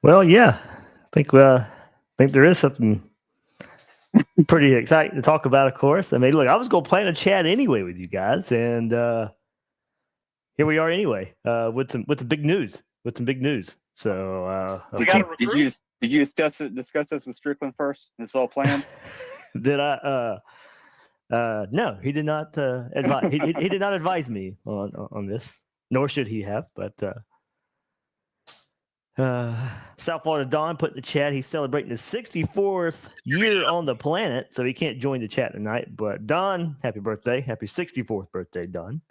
Well, yeah, think there is something pretty exciting to talk about. Of course, I mean, look, I was going to plan a chat anyway with you guys, and here we are anyway with some big news. With some big news. So, did you discuss this with Strickland first? This all planned? did I? No, he did not advise. He did not advise me on this, nor should he have. But South Florida Don put in the chat he's celebrating his 64th year on the planet, so he can't join the chat tonight. But Don, happy birthday, happy 64th birthday, Don.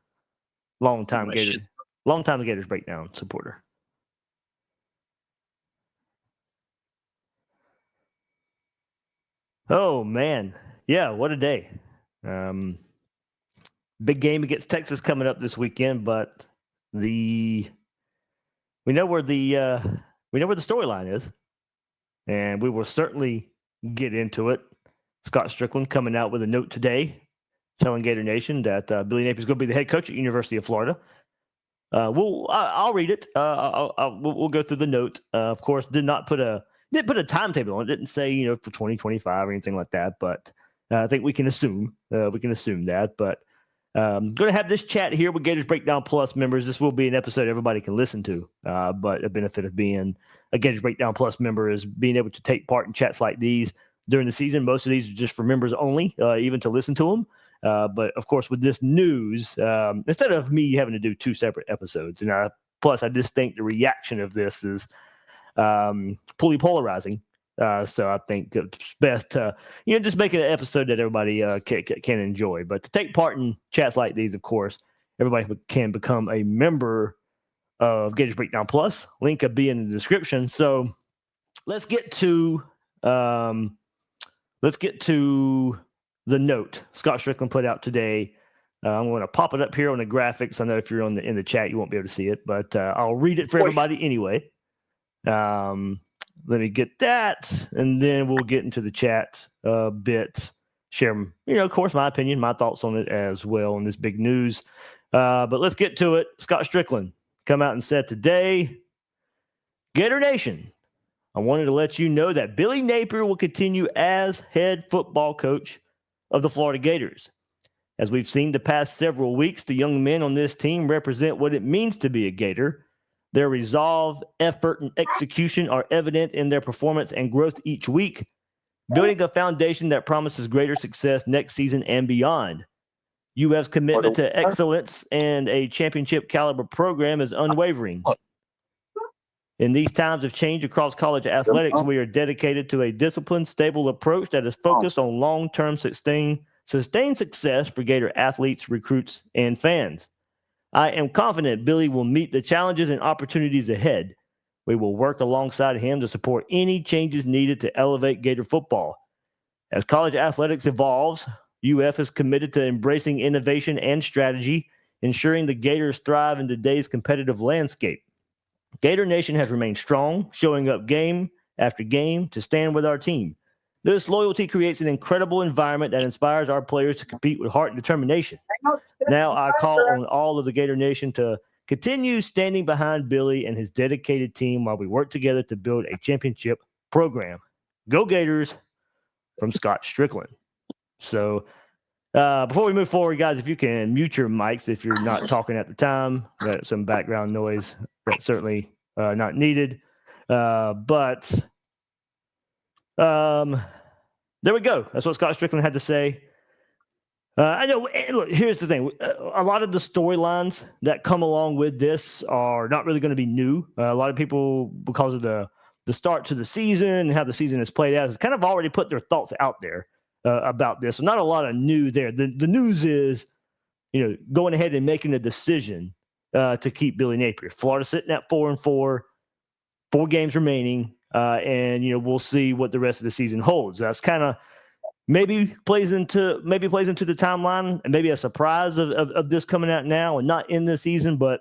Long time Gators Breakdown supporter. Oh man, yeah, what a day! Big game against Texas coming up this weekend, but we know where the storyline is, and we will certainly get into it. Scott Strickland coming out with a note today telling Gator Nation that Billy Napier is going to be the head coach at University of Florida. I'll read it. We'll go through the note. Of course, didn't put a timetable on it. Didn't say for 2025 or anything like that. But I think we can assume that. But going to have this chat here with Gators Breakdown Plus members. This will be an episode everybody can listen to. But a benefit of being a Gators Breakdown Plus member is being able to take part in chats like these during the season. Most of these are just for members only, even to listen to them. But of course, with this news, instead of me having to do two separate episodes, plus I just think the reaction of this is fully polarizing. So I think it's best to just make it an episode that everybody can enjoy. But to take part in chats like these, of course, everybody can become a member of Gators Breakdown Plus. Link will be in the description. So let's get to the note Scott Strickland put out today. I'm going to pop it up here on the graphics. I know if you're in the chat, you won't be able to see it, but I'll read it for everybody anyway. Let me get that, and then we'll get into the chat a bit. Share, of course, my opinion, my thoughts on it as well on this big news. But let's get to it. Scott Strickland come out and said today, Gator Nation, I wanted to let you know that Billy Napier will continue as head football coach of the Florida Gators. As we've seen the past several weeks, the young men on this team represent what it means to be a Gator. Their resolve, effort, and execution are evident in their performance and growth each week, building a foundation that promises greater success next season and beyond. UF's commitment to excellence and a championship caliber program is unwavering. In these times of change across college athletics, we are dedicated to a disciplined, stable approach that is focused on long-term sustained success for Gator athletes, recruits, and fans. I am confident Billy will meet the challenges and opportunities ahead. We will work alongside him to support any changes needed to elevate Gator football. As college athletics evolves, UF is committed to embracing innovation and strategy, ensuring the Gators thrive in today's competitive landscape. Gator Nation has remained strong, showing up game after game to stand with our team. This loyalty creates an incredible environment that inspires our players to compete with heart and determination. Now I call on all of the Gator Nation to continue standing behind Billy and his dedicated team while we work together to build a championship program. Go Gators, from Scott Strickland. So before we move forward, guys, if you can mute your mics if you're not talking at the time. Got some background noise. That's certainly not needed. But there we go. That's what Scott Strickland had to say. I know. Look, here's the thing. A lot of the storylines that come along with this are not really going to be new. A lot of people, because of the start to the season and how the season has played out, has kind of already put their thoughts out there about this. So not a lot of news there. The news is, going ahead and making a decision to keep Billy Napier. Florida sitting at 4-4, 4 games remaining, and we'll see what the rest of the season holds. That's kind of maybe plays into the timeline, and maybe a surprise of this coming out now and not in this season. But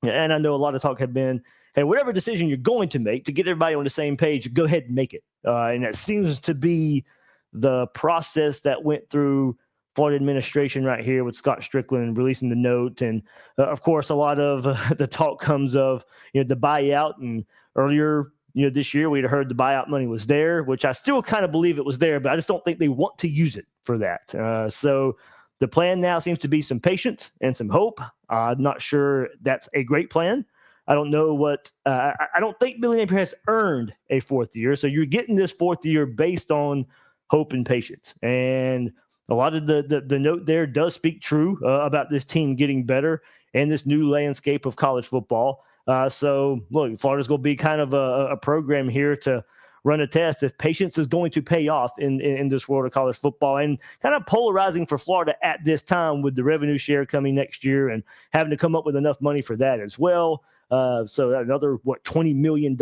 and I know a lot of talk have been, hey, whatever decision you're going to make to get everybody on the same page, go ahead and make it. And that seems to be the process that went through Florida administration right here with Scott Strickland releasing the note. And of course, a lot of the talk comes of, the buyout. And earlier this year we'd heard the buyout money was there, which I still kind of believe it was there, but I just don't think they want to use it for that. So the plan now seems to be some patience and some hope. I'm not sure that's a great plan. I don't know what I don't think Billy Napier has earned a fourth year. So you're getting this fourth year based on hope and patience. And a lot of the note there does speak true about this team getting better and this new landscape of college football. So look, Florida's going to be kind of a program here to run a test if patience is going to pay off in this world of college football, and kind of polarizing for Florida at this time with the revenue share coming next year and having to come up with enough money for that as well. So another, $20 million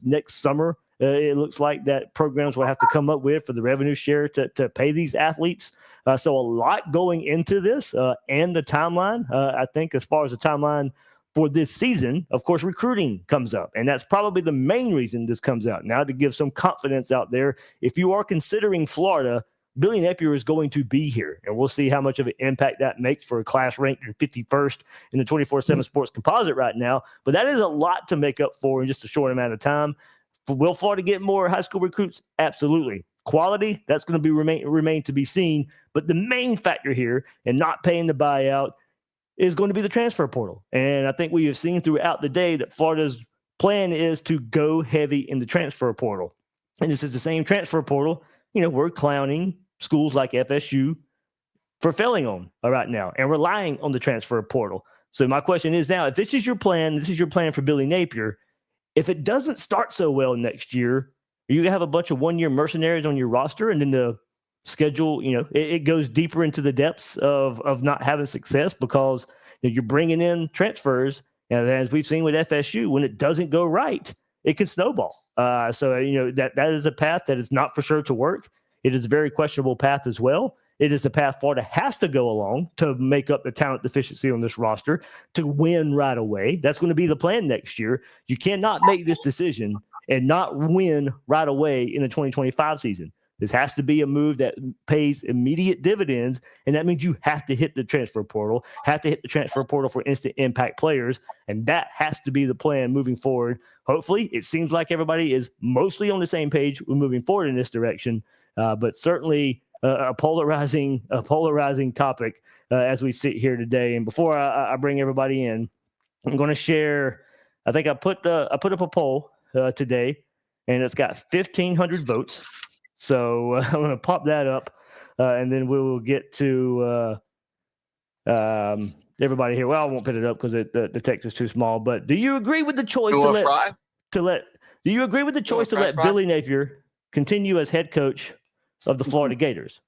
next summer. It looks like that programs will have to come up with for the revenue share to pay these athletes. So a lot going into this and the timeline. I think as far as the timeline for this season, of course, recruiting comes up. And that's probably the main reason this comes out now, to give some confidence out there. If you are considering Florida, Billy Napier is going to be here, and we'll see how much of an impact that makes for a class ranked in 51st in the 24/7 Sports Composite right now. But that is a lot to make up for in just a short amount of time. Will Florida get more high school recruits? Absolutely. Quality, that's going to be remain to be seen. But the main factor here in not paying the buyout is going to be the transfer portal. And I think we have seen throughout the day that Florida's plan is to go heavy in the transfer portal. And this is the same transfer portal, we're clowning schools like FSU for failing on right now and relying on the transfer portal. So my question is now, if this is your plan for Billy Napier, if it doesn't start so well next year, you have a bunch of one-year mercenaries on your roster, and then the schedule, it goes deeper into the depths of not having success because you're bringing in transfers. And as we've seen with FSU, when it doesn't go right, it can snowball. So that is a path that is not for sure to work. It is a very questionable path as well. It is the path Florida has to go along to make up the talent deficiency on this roster to win right away. That's going to be the plan next year. You cannot make this decision and not win right away in the 2025 season. This has to be a move that pays immediate dividends, and that means you have to hit the transfer portal, for instant impact players, and that has to be the plan moving forward. Hopefully, it seems like everybody is mostly on the same page with moving forward in this direction, but certainly a polarizing topic as we sit here today. And before I bring everybody in, I'm going to share. I think I put up a poll today, and it's got 1,500 votes. So I'm going to pop that up, and then we will get to everybody here. Well, I won't put it up because the text is too small. But do you agree with the choice to let Billy Napier continue as head coach of the Florida Gators?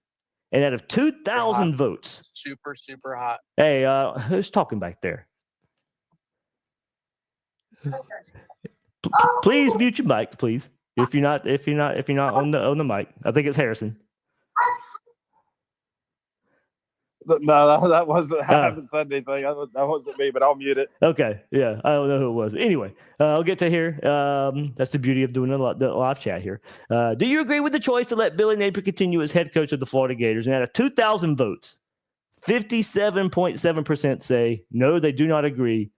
And out of 2,000 votes, super hot. Hey, who's talking back there? Please mute your mic, please. If you're not on the mic, I think it's Harrison. No, that wasn't. I haven't said anything. That wasn't me, but I'll mute it. Okay, yeah, I don't know who it was. Anyway, I'll get to here. That's the beauty of doing the live chat here. Do you agree with the choice to let Billy Napier continue as head coach of the Florida Gators? And out of 2,000 votes, 57.7% say no, they do not agree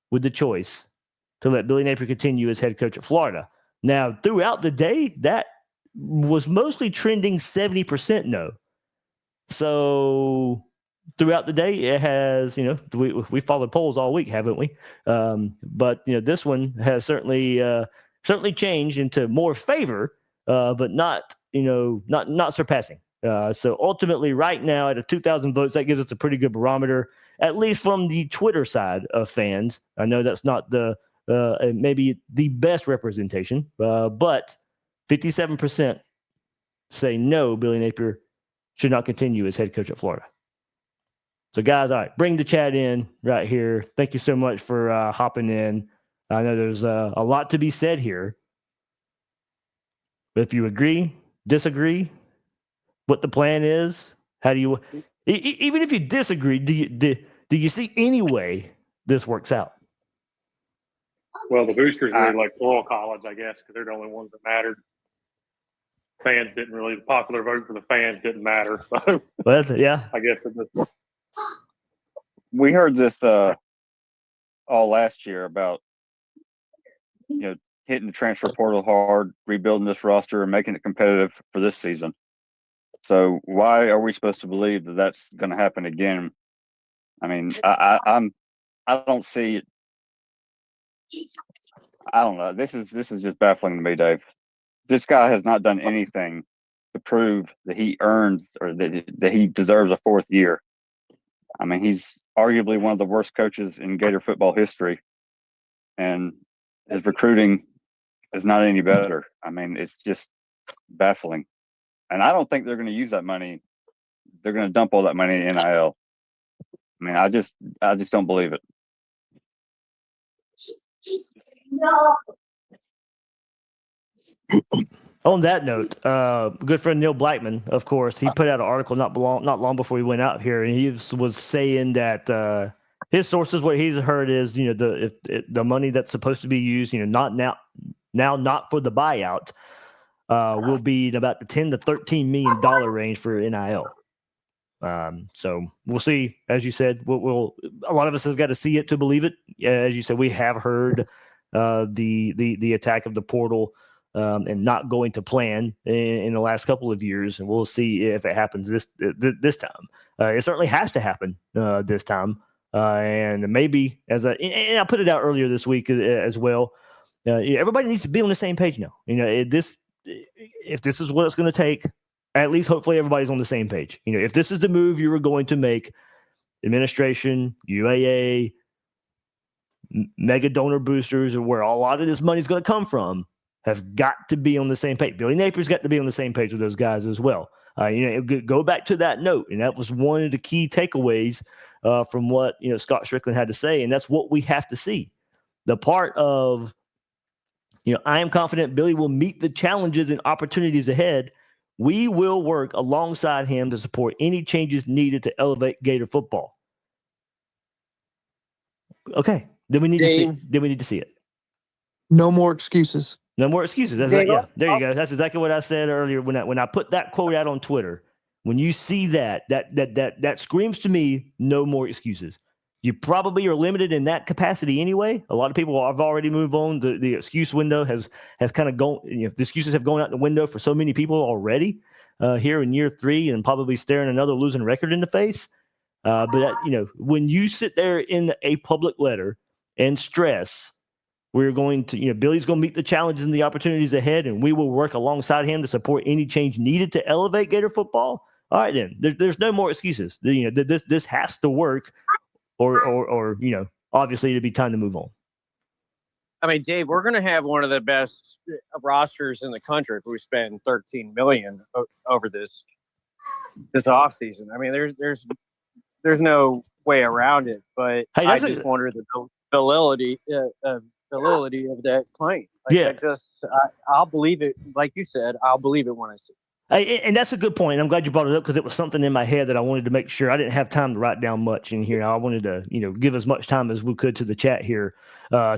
with the choice to let Billy Napier continue as head coach of Florida. Now, throughout the day, that was mostly trending 70% no. So throughout the day, it has, we followed polls all week, haven't we? But this one has certainly changed into more favor, but not surpassing. So ultimately, right now, at 2,000 votes, that gives us a pretty good barometer, at least from the Twitter side of fans. I know that's not maybe the best representation, but 57% say no, Billy Napier should not continue as head coach at Florida. So, guys, all right, bring the chat in right here. Thank you so much for hopping in. I know there's a lot to be said here. But if you agree, disagree, what the plan is, how do you even if you disagree, do you see any way this works out? Well, the boosters really like Floral College, I guess, because they're the only ones that mattered. Fans didn't really, the popular vote for the fans didn't matter. So, well, yeah, I guess we heard this all last year about him hitting the transfer portal hard, rebuilding this roster, and making it competitive for this season. So why are we supposed to believe that that's going to happen again? I mean, I don't see it. I don't know. This is just baffling to me, Dave. This guy has not done anything to prove that he earns or that he deserves a fourth year. I mean, he's arguably one of the worst coaches in Gator football history, and his recruiting is not any better. I mean, it's just baffling. And I don't think they're going to use that money. They're going to dump all that money in NIL. I mean, I just don't believe it. No. On that note, good friend Neil Blackman, of course, he put out an article not long before we went out here, and he was saying that his sources, what he's heard is, the money that's supposed to be used, not not for the buyout, will be in about the $10 to $13 million range for NIL. So we'll see. As you said, we'll a lot of us have got to see it to believe it. As you said, we have heard the attack of the portal and not going to plan in the last couple of years, and we'll see if it happens this time. It certainly has to happen this time, and maybe and I put it out earlier this week as well. Everybody needs to be on the same page now. If this is what it's going to take, at least hopefully everybody's on the same page. If this is the move you were going to make, administration, UAA, mega donor boosters, or where a lot of this money is going to come from, have got to be on the same page. Billy Napier's got to be on the same page with those guys as well. Go back to that note, and that was one of the key takeaways from what Scott Strickland had to say, and that's what we have to see. The part of I am confident Billy will meet the challenges and opportunities ahead. We will work alongside him to support any changes needed to elevate Gator football. Okay, then we need to see it. No more excuses. No more excuses. There you go. That's exactly what I said earlier when I put that quote out on Twitter. When you see that screams to me, no more excuses. You probably are limited in that capacity anyway. A lot of people have already moved on. The excuse window has kind of gone. The excuses have gone out the window for so many people already here in year 3, and probably staring another losing record in the face. But when you sit there in a public letter and stress, we're going to, Billy's going to meet the challenges and the opportunities ahead, and we will work alongside him to support any change needed to elevate Gator football. All right, then there's no more excuses. This has to work. Or obviously it'd be time to move on. I mean, Dave, we're going to have one of the best rosters in the country if we spend $13 million over this offseason. I mean, there's no way around it. But I just wonder the validity of that claim. I'll believe it. Like you said, I'll believe it when I see it. And that's a good point. I'm glad you brought it up because it was something in my head that I wanted to make sure. I didn't have time to write down much in here. I wanted to, give as much time as we could to the chat here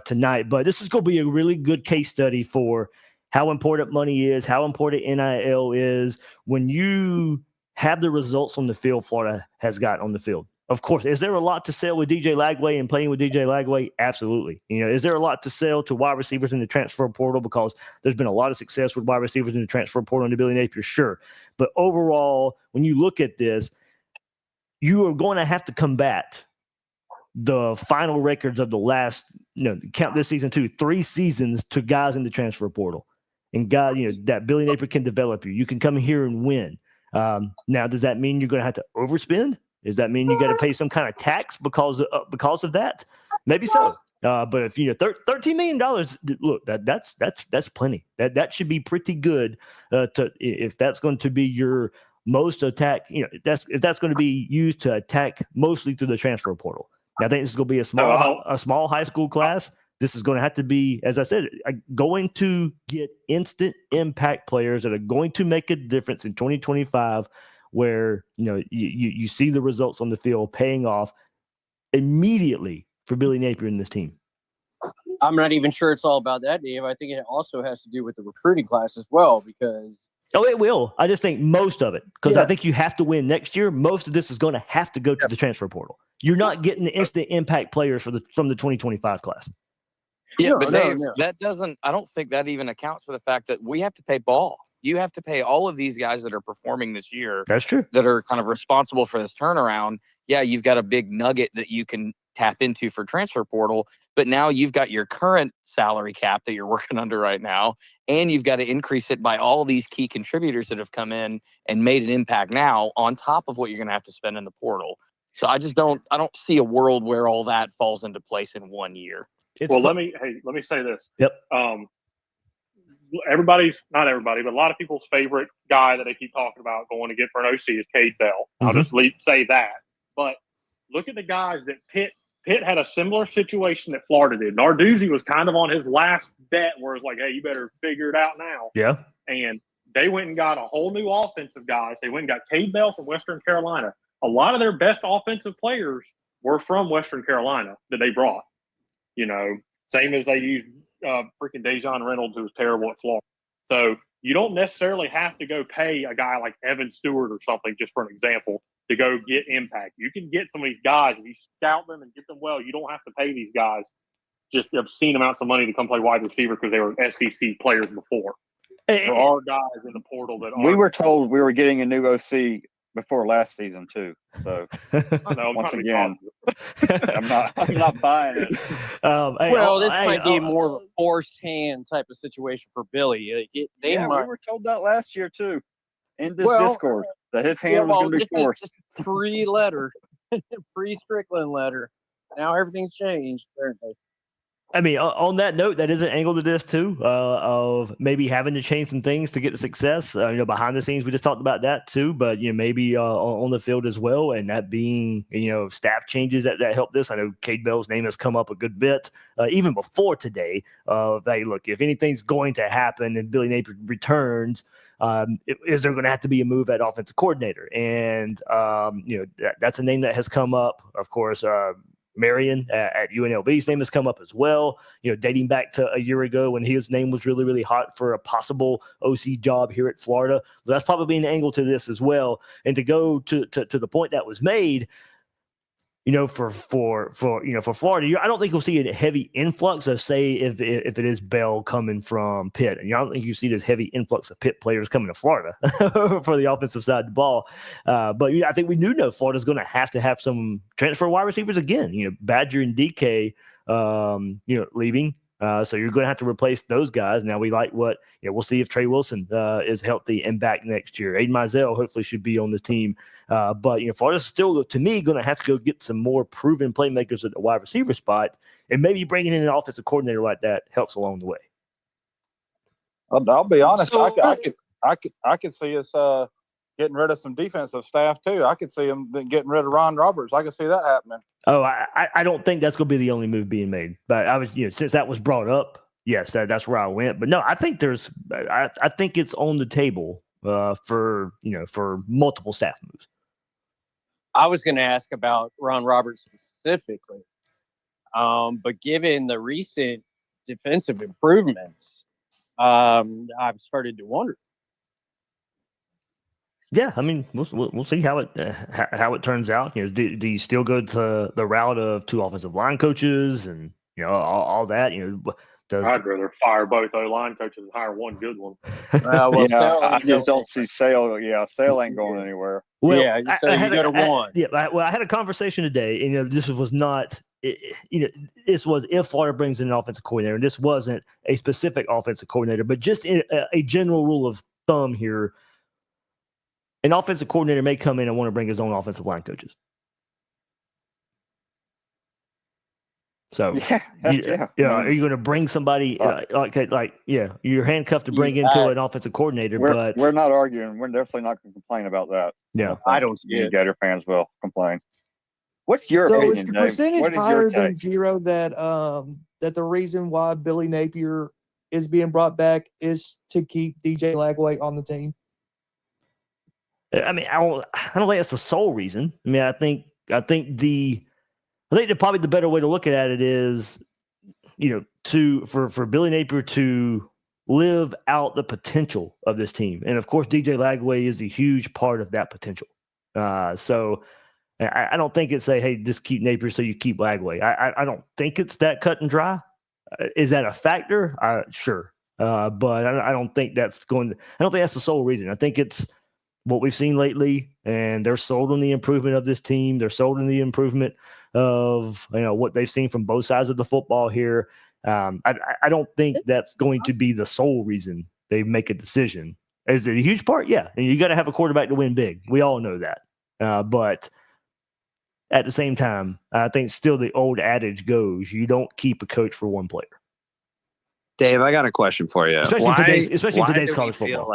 tonight. But this is going to be a really good case study for how important money is, how important NIL is when you have the results on the field Florida has got on the field. Of course, is there a lot to sell with DJ Lagway and playing with DJ Lagway? Absolutely. Is there a lot to sell to wide receivers in the transfer portal because there's been a lot of success with wide receivers in the transfer portal under Billy Napier? Sure. But overall, when you look at this, you are going to have to combat the final records of the last, count this season too, 3 seasons to guys in the transfer portal. And God, that Billy Napier can develop you. You can come here and win. Now, does that mean you're going to have to overspend? Does that mean you got to pay some kind of tax because of that? Maybe so. But if $13 million, look, that's plenty. That should be pretty good. If that's going to be your most attack, if that's going to be used to attack mostly through the transfer portal. Now, I think this is going to be a small high school class. This is going to have to be, as I said, going to get instant impact players that are going to make a difference in 2025. Where you see the results on the field paying off immediately for Billy Napier and this team. I'm not even sure it's all about that, Dave. I think it also has to do with the recruiting class as well, because it will. I just think most of it, because I think you have to win next year. Most of this is going to have to go to the transfer portal. You're not getting the instant impact players from the 2025 class. Yeah, No, but no, Dave, no. that doesn't. I don't think that even accounts for the fact that we have to pay ball. You have to pay all of these guys that are performing this year, That's true. that are kind of responsible for this turnaround. Yeah, you've got a big nugget that you can tap into for transfer portal, but now you've got your current salary cap that you're working under right now, and you've got to increase it by all these key contributors that have come in and made an impact now on top of what you're going to have to spend in the portal. So I don't see a world where all that falls into place in 1 year. It's Let me say this. Yep. Not everybody, but a lot of people's favorite guy that they keep talking about going to get for an OC is Cade Bell. I'll Mhm. just say that. But look at the guys that Pitt had a similar situation that Florida did. Narduzzi was kind of on his last bet where it's like, hey, you better figure it out now. Yeah. And they went and got a whole new offensive guys. They went and got Cade Bell from Western Carolina. A lot of their best offensive players were from Western Carolina that they brought. You know, same as they used freaking Dejon Reynolds, who was terrible at Florida. So you don't necessarily have to go pay a guy like Evan Stewart or something, just for an example, to go get impact. You can get some of these guys, if you scout them and get them well, you don't have to pay these guys just obscene amounts of money to come play wide receiver because they were SEC players before. There are guys in the portal that We were told we were getting a new OC before last season too. So once again, I'm not buying it. This might be more of a forced hand type of situation for Billy. We were told that last year too, in this Discord, that his hand was going to be forced. This is just pre-letter, pre-Strickland letter. Now everything's changed. I mean, on that note, that is an angle to this too, of maybe having to change some things to get to success. Behind the scenes, we just talked about that too, but maybe on the field as well, and that being staff changes that help this. I know Cade Bell's name has come up a good bit even before today. Hey, look, if anything's going to happen and Billy Napier returns, is there going to have to be a move at offensive coordinator? And that's a name that has come up, of course. Marion at UNLV's name has come up as well, dating back to a year ago when his name was really, really hot for a possible OC job here at Florida. So that's probably an angle to this as well. And to go to the point that was made, for Florida, I don't think you'll see a heavy influx of, say, if it is Bell coming from Pitt. And I don't think you see this heavy influx of Pitt players coming to Florida for the offensive side of the ball. But I think we do know Florida's going to have some transfer wide receivers again. Badger and DK, leaving. So you're going to have to replace those guys. Now we like what we'll see if Trey Wilson is healthy and back next year. Aiden Mizell hopefully should be on the team. But Florida's still, to me, going to have to go get some more proven playmakers at the wide receiver spot, and maybe bringing in an offensive coordinator like that helps along the way. I'll be honest. I could see us getting rid of some defensive staff too. I could see them getting rid of Ron Roberts. I could see that happening. Oh, I don't think that's going to be the only move being made. But I was, since that was brought up, yes, that's where I went. But no, I think I think it's on the table for multiple staff moves. I was going to ask about Ron Roberts specifically, but given the recent defensive improvements, I've started to wonder. Yeah, I mean, we'll see how it turns out. Do you still go to the route of two offensive line coaches and all that? I'd rather fire both O-line coaches and hire one good one. I just don't see Sale. Yeah, Sale ain't going anywhere. Well, you go to one. I had a conversation today, and this was not. This was if Florida brings in an offensive coordinator, and this wasn't a specific offensive coordinator, but just a general rule of thumb here. An offensive coordinator may come in and want to bring his own offensive line coaches. So, are you going to bring somebody you're handcuffed to bring into an offensive coordinator? But we're not arguing. We're definitely not going to complain about that. Yeah, I don't see it. Gator fans will complain. What's your opinion, is the Dave? percentage What is higher your than take? zero that the reason why Billy Napier is being brought back is to keep DJ Lagway on the team? I mean, I don't think that's the sole reason. I mean, I think probably the better way to look at it is, for Billy Napier to live out the potential of this team. And of course, DJ Lagway is a huge part of that potential. So I don't think it's hey, just keep Napier so you keep Lagway. I don't think it's that cut and dry. Is that a factor? Sure. But I don't think that's I don't think that's the sole reason. I think it's what we've seen lately, and they're sold on the improvement of this team. They're sold on the improvement of what they've seen from both sides of the football here. I don't think that's going to be the sole reason they make a decision. Is it a huge part? Yeah, and you got to have a quarterback to win big. We all know that. But at the same time, I think still the old adage goes: you don't keep a coach for one player. Dave, I got a question for you. Especially in today's college football.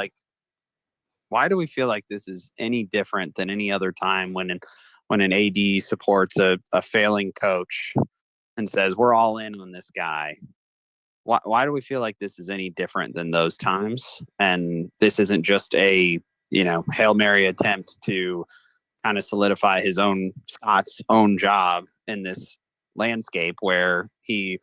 Why do we feel like this is any different than any other time when an AD supports a failing coach and says, we're all in on this guy? Why do we feel like this is any different than those times? And this isn't just a, Hail Mary attempt to kind of solidify Scott's own job in this landscape where he,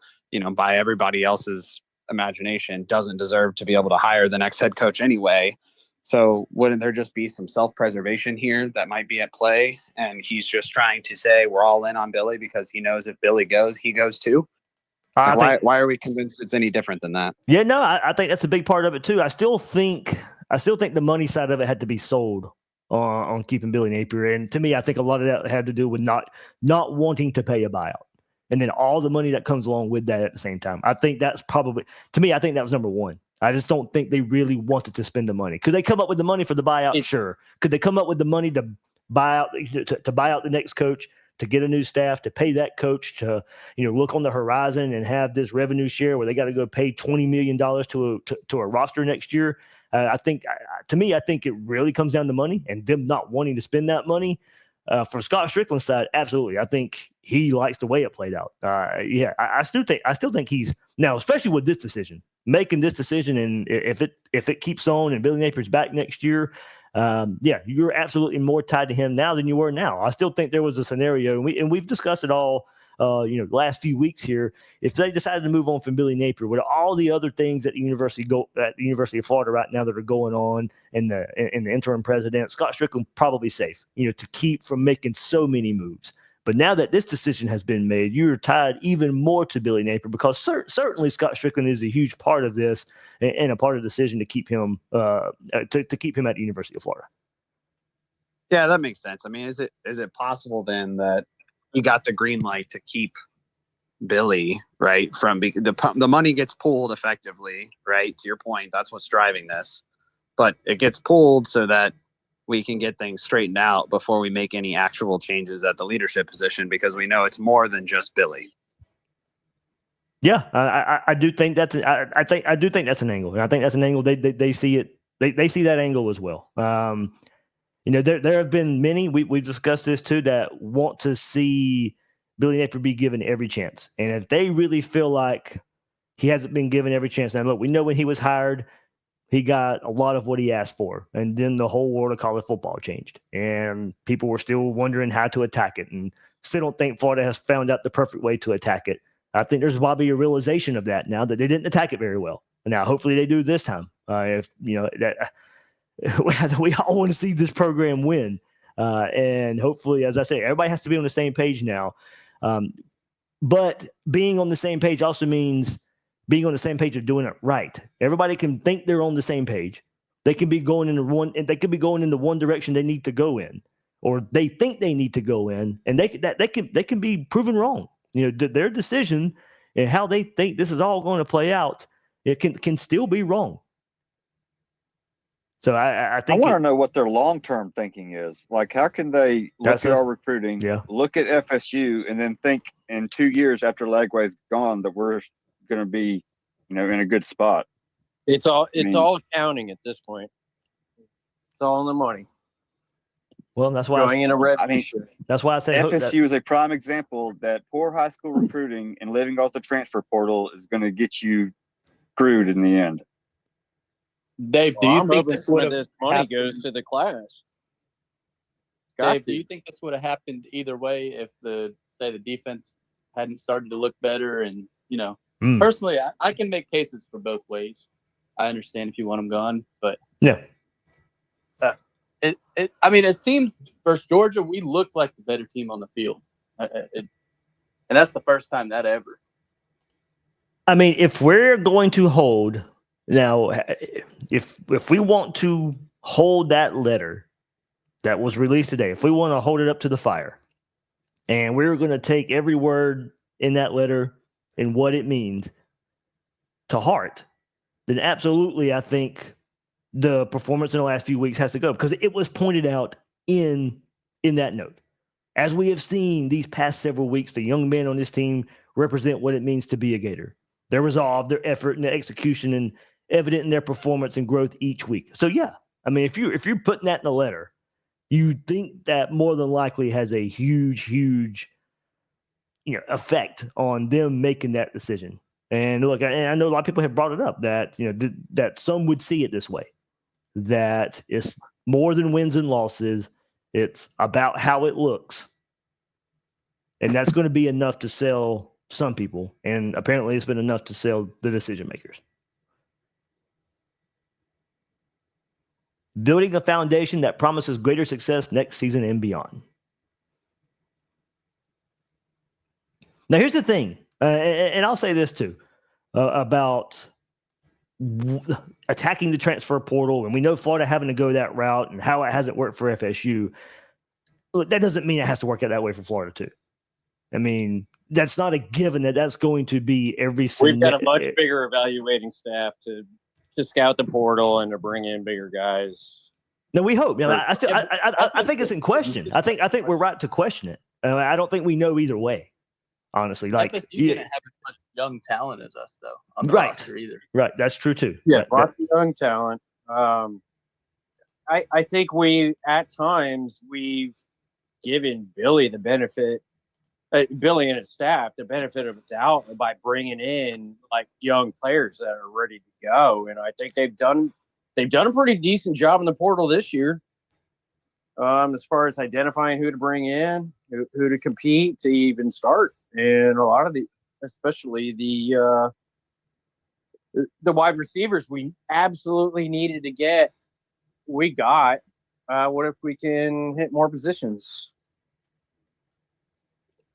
by everybody else's imagination, doesn't deserve to be able to hire the next head coach anyway. So wouldn't there just be some self-preservation here that might be at play? And he's just trying to say we're all in on Billy because he knows if Billy goes, he goes too. Why are we convinced it's any different than that? Yeah, no, I think that's a big part of it too. I still think the money side of it had to be sold on keeping Billy Napier. And to me, I think a lot of that had to do with not wanting to pay a buyout. And then all the money that comes along with that at the same time. I think that's probably, to me, I think that was number one. I just don't think they really wanted to spend the money. Could they come up with the money for the buyout? Sure. Could they come up with the money to buy out the next coach, to get a new staff, to pay that coach, to look on the horizon and have this revenue share where they got to go pay $20 million to a roster next year? I think it really comes down to money and them not wanting to spend that money. For Scott Strickland's side, absolutely. I think he likes the way it played out. I still think he's now, especially with this decision, making this decision, and if it keeps on and Billy Napier's back next year, you're absolutely more tied to him now than you were now. I still think there was a scenario, and we've discussed it all, the last few weeks here. If they decided to move on from Billy Napier, with all the other things at the University of Florida right now that are going on, and the interim president, Scott Strickland probably safe, to keep from making so many moves. But now that this decision has been made, you're tied even more to Billy Napier because certainly Scott Strickland is a huge part of this and a part of the decision to keep him to keep him at the University of Florida. Yeah, that makes sense. I mean, is it possible then that you got the green light to keep Billy, right? From the money gets pulled effectively, right? To your point, that's what's driving this, but it gets pulled so that we can get things straightened out before we make any actual changes at the leadership position, because we know it's more than just Billy. Yeah, I do think that's I do think that's an angle. And I think that's an angle they see it. They see that angle as well. There have been many, we've discussed this too, that want to see Billy Napier be given every chance. And if they really feel like he hasn't been given every chance, now look, we know when he was hired, he got a lot of what he asked for. And then the whole world of college football changed. And people were still wondering how to attack it. And still don't think Florida has found out the perfect way to attack it. I think there's probably a realization of that now, that they didn't attack it very well. Now, hopefully they do this time. We all want to see this program win. And hopefully, as I say, everybody has to be on the same page now. But being on the same page also means being on the same page of doing it right. Everybody can think they're on the same page. They can be going in the one direction they need to go in, or they think they need to go in, and they can be proven wrong. Their decision and how they think this is all going to play out, it can still be wrong. So I think I want to know what their long-term thinking is. Like, how can they look at our recruiting, look at FSU, and then think in 2 years after Lagway's gone that we're going to be, in a good spot? It's all accounting at this point. It's all in the money. Well, that's why that's why I say FSU is a prime example that poor high school recruiting and living off the transfer portal is going to get you screwed in the end. Dave, do you think this would have money goes to the class? Dave, do you think this would have happened either way if the defense hadn't started to look better? And personally, I can make cases for both ways. I understand if you want them gone, but it seems versus Georgia, we looked like the better team on the field, and that's the first time that ever. I mean, if we're going to hold now, if we want to hold that letter that was released today, if we want to hold it up to the fire, and we're going to take every word in that letter and what it means to heart, then absolutely, I think the performance in the last few weeks has to go, because it was pointed out in that note. As we have seen these past several weeks, the young men on this team represent what it means to be a Gator. Their resolve, their effort, and their execution, and evident in their performance and growth each week. So yeah, I mean, if you're putting that in the letter, you think that more than likely has a huge effect on them making that decision. And look, and I know a lot of people have brought it up that that some would see it this way, that it's more than wins and losses. It's about how it looks. And that's going to be enough to sell some people. And apparently it's been enough to sell the decision makers. Building a foundation that promises greater success next season and beyond. Now, here's the thing, and I'll say this too, about attacking the transfer portal, and we know Florida having to go that route and how it hasn't worked for FSU. Look, that doesn't mean it has to work out that way for Florida too. I mean, that's not a given that that's going to be every single. We've got a much bigger evaluating staff to scout the portal and to bring in bigger guys. No, we hope. I think it's in question. I think we're right to question it. I don't think we know either way. Honestly, like FSU didn't have as much young talent as us, though, on the right roster either. Right, that's true too. Yeah, lots of young talent. I think at times we've given Billy the benefit, Billy and his staff the benefit of the doubt by bringing in like young players that are ready to go, and I think they've done a pretty decent job in the portal this year. As far as identifying who to bring in, who to compete to even start. And a lot of especially the wide receivers we absolutely needed to get, we got. What if we can hit more positions?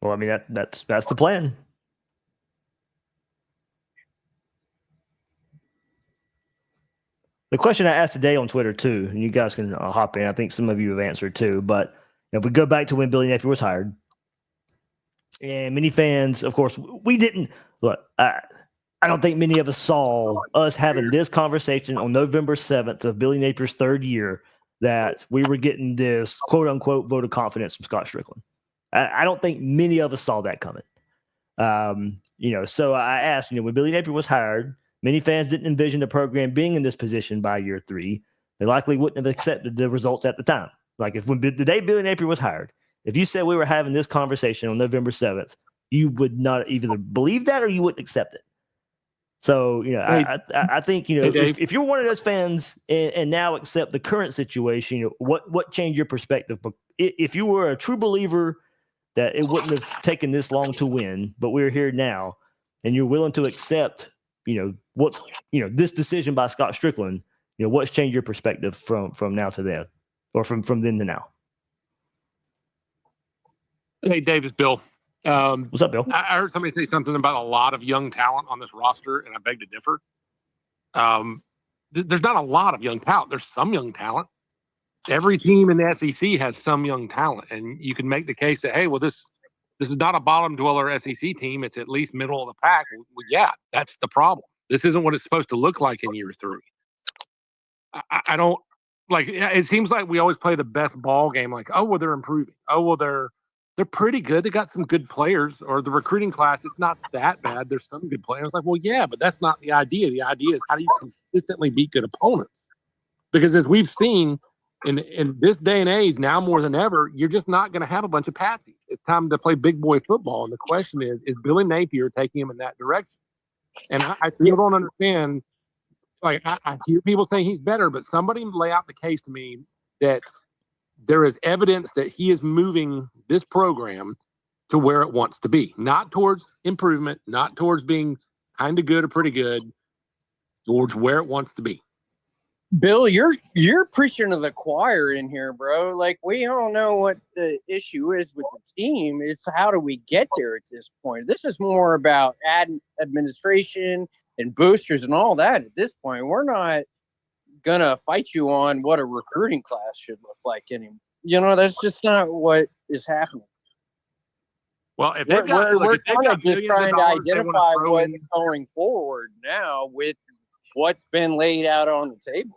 Well, I mean, that's the plan. The question I asked today on Twitter too, and you guys can hop in. I think some of you have answered too. But if we go back to when Billy Napier was hired, and many fans, of course, we didn't look. I don't think many of us saw us having this conversation on November 7th of Billy Napier's third year that we were getting this quote unquote vote of confidence from Scott Strickland. I don't think many of us saw that coming. So I asked, when Billy Napier was hired, many fans didn't envision the program being in this position by year 3. They likely wouldn't have accepted the results at the time. Like the day Billy Napier was hired, if you said we were having this conversation on November 7th, you would not either believe that or you wouldn't accept it. So, I think, if you're one of those fans and now accept the current situation, what changed your perspective? But if you were a true believer that it wouldn't have taken this long to win, but we're here now, and you're willing to accept, this decision by Scott Strickland, what's changed your perspective from now to then, or from then to now? Hey, Dave, it's Bill. What's up, Bill? I heard somebody say something about a lot of young talent on this roster, and I beg to differ. There's not a lot of young talent. There's some young talent. Every team in the SEC has some young talent, and you can make the case that, hey, well, this is not a bottom dweller SEC team. It's at least middle of the pack. Well, yeah, that's the problem. This isn't what it's supposed to look like in year 3. I don't like. It seems like we always play the best ball game. Like, oh, well, they're improving. Oh, well, they're pretty good. They got some good players, or the recruiting class is not that bad. There's some good players. Like, well, yeah, but that's not the idea. The idea is how do you consistently beat good opponents? Because as we've seen in this day and age, now more than ever, you're just not going to have a bunch of patsies. It's time to play big boy football. And the question is Billy Napier taking him in that direction? And I still don't understand. Like, I hear people saying he's better, but somebody lay out the case to me that there is evidence that he is moving this program to where it wants to be, not towards improvement, not towards being kind of good or pretty good, towards where it wants to be. Bill, you're preaching to the choir in here, bro. Like, we all know what the issue is with the team. It's how do we get there at this point? This is more about administration and boosters and all that at this point. We're not gonna fight you on what a recruiting class should look like anymore. That's just not what is happening. Well, if We're kind of just trying to identify what's in, going forward now with what's been laid out on the table.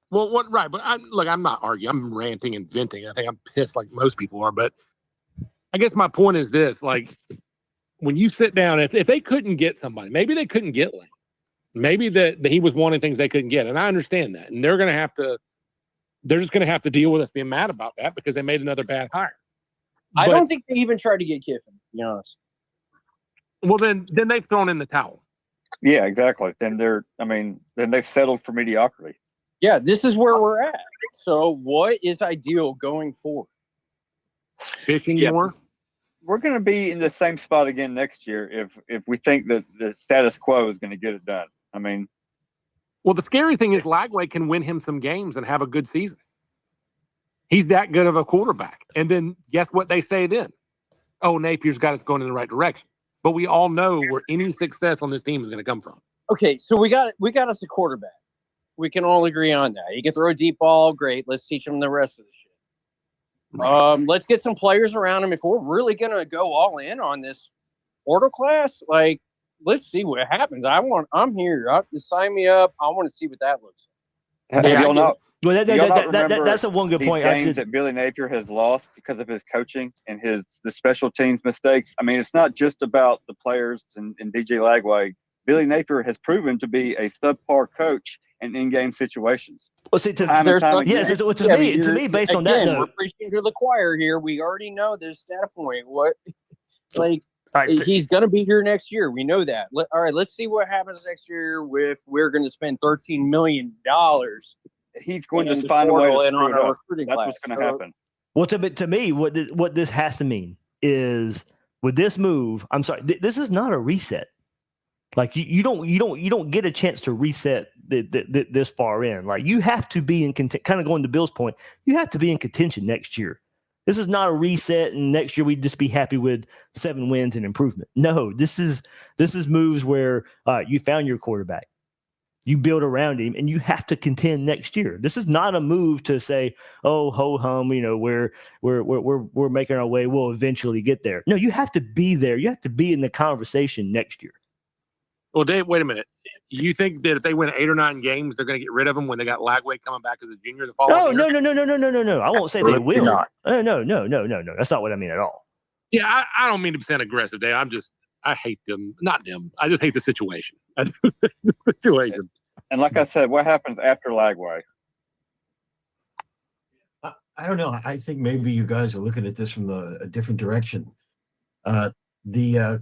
well, right, but I'm not arguing. I'm ranting and venting. I think I'm pissed like most people are. But I guess my point is this: like, when you sit down, if they couldn't get somebody, maybe they couldn't get Lane. Maybe that he was wanting things they couldn't get, and I understand that. And they're just going to have to deal with us being mad about that because they made another bad hire. I don't think they even tried to get Kiffin, to be honest. Well, then they've thrown in the towel. Yeah, exactly. Then they've settled for mediocrity. Yeah, this is where we're at. So what is ideal going forward? Fishing more? We're going to be in the same spot again next year if we think that the status quo is going to get it done. Well, the scary thing is Lagway can win him some games and have a good season. He's that good of a quarterback. And then guess what they say then? Oh, Napier's got us going in the right direction. But we all know where any success on this team is going to come from. Okay, so we got us a quarterback. We can all agree on that. He can throw a deep ball, great. Let's teach him the rest of the shit. Right. Let's get some players around him. If we're really going to go all in on this portal class, like, let's see what happens. I'm here. Sign me up. I want to see what that looks like. Well, that's a one good point. Games that Billy Napier has lost because of his coaching and the special teams mistakes. It's not just about the players and DJ Lagway. Billy Napier has proven to be a subpar coach in game situations. Well, see, to me, based on that, we're preaching to the choir here. We already know this data point. He's going to be here next year. We know that. All right, let's see what happens next year if we're going to spend $13 million. He's going to find a way to screw it up. That's what's going to happen. Well, to me, what this has to mean is with this move. I'm sorry, this is not a reset. Like you don't get a chance to reset this far in. Like you have to be in contention. Kind of going to Bill's point, you have to be in contention next year. This is not a reset, and next year we'd just be happy with 7 wins and improvement. No, this is moves where you found your quarterback, you build around him, and you have to contend next year. This is not a move to say, "Oh, ho hum," we're making our way. We'll eventually get there. No, you have to be there. You have to be in the conversation next year. Well, Dave, wait a minute. You think that if they win 8 or 9 games, they're going to get rid of him when they got Lagway coming back as a junior the following year? No. I won't say they will. No. That's not what I mean at all. Yeah, I don't mean to sound aggressive, Dave. I hate them. Not them. I just hate the situation. And like I said, what happens after Lagway? I don't know. I think maybe you guys are looking at this from a different direction. The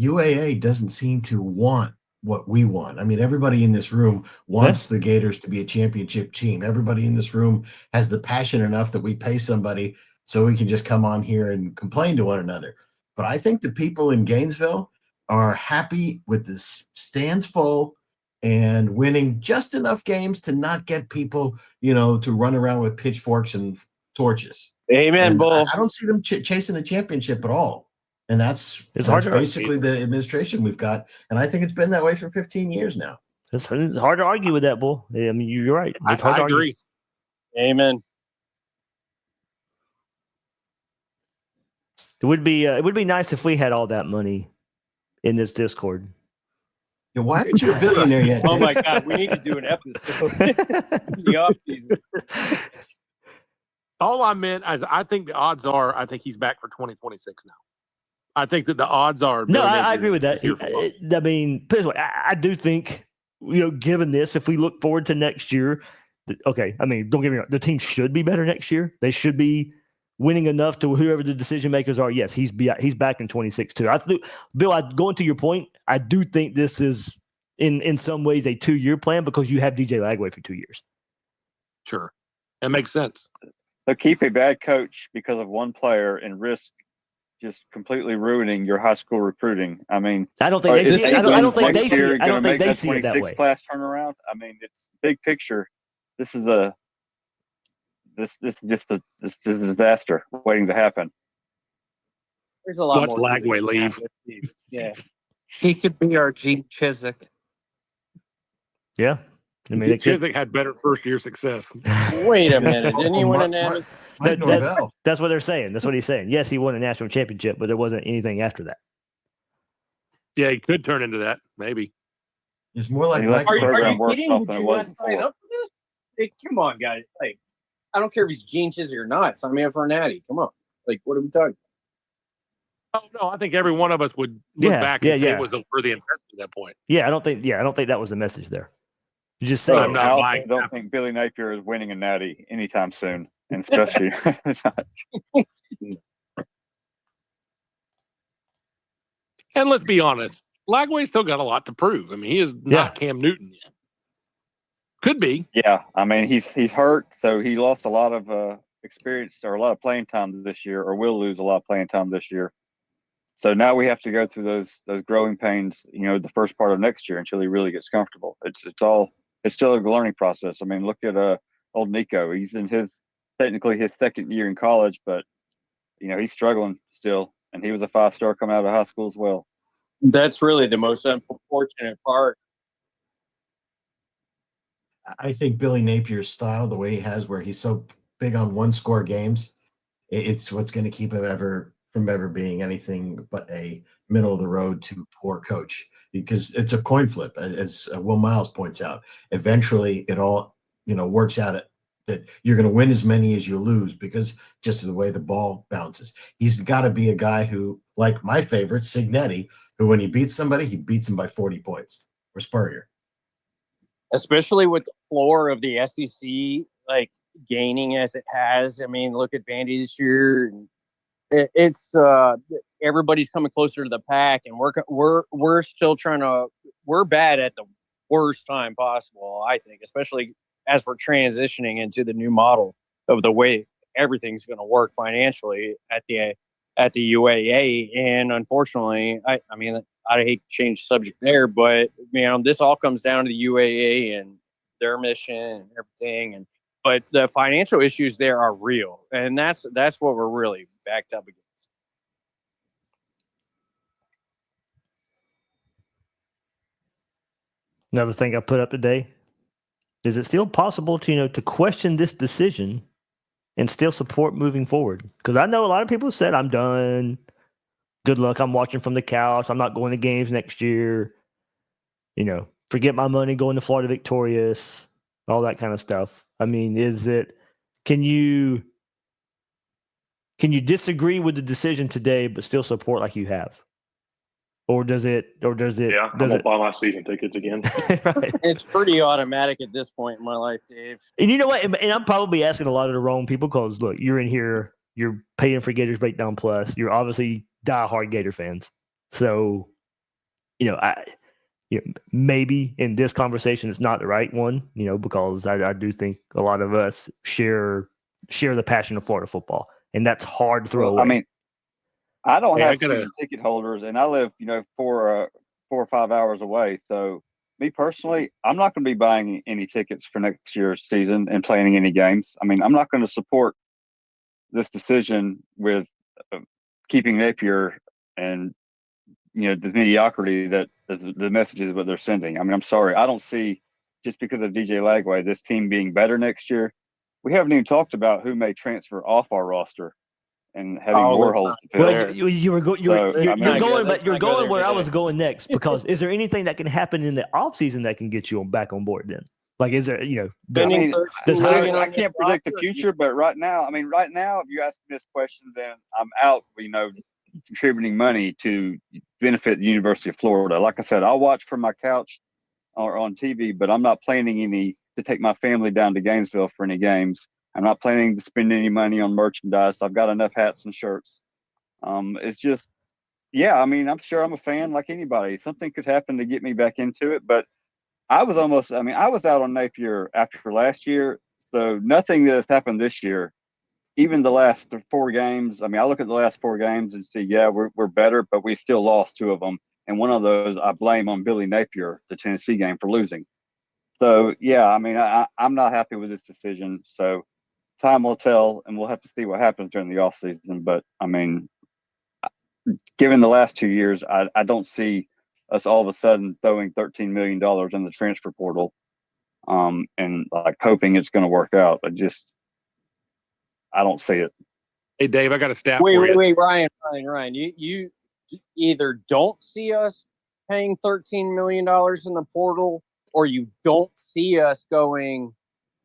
UAA doesn't seem to want what we want. Everybody in this room wants the Gators to be a championship team. Everybody in this room has the passion enough that we pay somebody so we can just come on here and complain to one another. But I think the people in Gainesville are happy with the stands full and winning just enough games to not get people, to run around with pitchforks and torches. Amen, Bull. I don't see them chasing a championship at all. And that's basically the administration we've got. And I think it's been that way for 15 years now. It's hard to argue with that, Bull. You're right. It's hard I to agree. Argue. Amen. It would be nice if we had all that money in this Discord. Yeah, why aren't you a billionaire yet? Oh my God, we need to do an episode. The off season. All I meant is I think the odds are I think he's back for 2026 now. I think that the odds are. No, I agree with that. I do think, given this, if we look forward to next year, okay, don't get me wrong, the team should be better next year. They should be winning enough to whoever the decision makers are. Yes, he's back in 26 too. Bill, going to your point, I do think this is in some ways a 2-year plan because you have DJ Lagway for 2 years. Sure, that makes sense. So keep a bad coach because of one player and risk just completely ruining your high school recruiting. I mean, I don't think they see it. I don't think they see it. I don't think they see it that way. Class turnaround. I mean, it's big picture. This is a disaster waiting to happen. There's a lot Watch more. Lagway leave. Yeah. He could be our Gene Chiswick. Yeah. I mean, Chiswick had better first-year success. Wait a minute. Didn't he win a national? That's what they're saying. That's what he's saying. Yes, he won a national championship, but there wasn't anything after that. Yeah, he could turn into that, maybe. It's more like Are you kidding? Did you not sign up for this? Hey, come on, guys. Like, I don't care if he's Gene Chiswick or not. Sign me up for a natty. Come on. Like, what are we talking about? Oh no, I think every one of us would look back and say it was a worthy investment at that point. Yeah, I don't think that was the message there. You just say I also don't think Billy Napier is winning a natty anytime soon, and especially. And let's be honest, Lagway's still got a lot to prove. I mean, he is not Cam Newton yet. Could be. Yeah, I mean he's hurt, so he lost a lot of experience or a lot of playing time this year, or will lose a lot of playing time this year. So now we have to go through those growing pains, the first part of next year until he really gets comfortable. It's still a learning process. I mean, look at old Nico. He's in technically his second year in college, but he's struggling still, and he was a 5-star coming out of high school as well. That's really the most unfortunate part. I think Billy Napier's style, the way he has, where he's so big on one-score games, it's what's going to keep him from ever being anything but a middle-of-the-road to poor coach, because it's a coin flip, as Will Miles points out. Eventually, it all works out that you're going to win as many as you lose because just of the way the ball bounces. He's got to be a guy who, like my favorite, Signetti, who when he beats somebody, he beats them by 40 points, or Spurrier. Especially with the floor of the SEC, like gaining as it has. I mean, look at Vandy this year. It's everybody's coming closer to the pack, and we're still trying to. We're bad at the worst time possible, I think, especially as we're transitioning into the new model of the way everything's going to work financially at the UAA. And unfortunately, I mean, I hate to change the subject there, but this all comes down to the UAA and their mission and everything. But the financial issues there are real, and that's what we're really backed up against. Another thing I put up today: is it still possible to to question this decision and still support moving forward? Because I know a lot of people said, "I'm done. Good luck. I'm watching from the couch. I'm not going to games next year. Forget my money going to Florida Victorious." All that kind of stuff. I mean, can you disagree with the decision today but still support like you have? Or does it Yeah, I'm gonna buy my season tickets again. Right. It's pretty automatic at this point in my life, Dave. And you know what? And I'm probably asking a lot of the wrong people because look, you're in here, you're paying for Gators Breakdown Plus. You're obviously diehard Gator fans. So, maybe in this conversation it's not the right one, because I do think a lot of us share the passion of Florida football, and that's hard to throw away. I mean, I don't have season ticket holders, and I live 4 or 5 hours away. So me personally, I'm not going to be buying any tickets for next year's season and playing any games. I mean, I'm not going to support this decision with keeping Napier and the mediocrity that the messages that they're sending. I mean, I'm sorry. I don't see, just because of DJ Lagway, this team being better next year. We haven't even talked about who may transfer off our roster and having more holes to fill. Well, you're going where I was going next, because is there anything that can happen in the offseason that can get you back on board then? Like, is there, I can't predict the future, but right now, if you ask me this question, then I'm out, contributing money to benefit the University of Florida. Like I said, I'll watch from my couch or on TV, but I'm not planning to take my family down to Gainesville for any games. I'm not planning to spend any money on merchandise. I've got enough hats and shirts. It's just, I'm sure I'm a fan like anybody. Something could happen to get me back into it, but I was out on Napier after last year. So nothing that has happened this year even the last 4 games, I mean, I look at the last 4 games and see, yeah, we're better, but we still lost 2 of them. And one of those I blame on Billy Napier, the Tennessee game, for losing. So, yeah, I mean, I'm not happy with this decision. So time will tell, and we'll have to see what happens during the offseason. But, I mean, given the last 2 years, I don't see us all of a sudden throwing $13 million in the transfer portal and like hoping it's going to work out. I don't see it. Hey, Dave, I got a stat Wait, for you. wait, Ryan. You either don't see us paying $13 million in the portal, or you don't see us going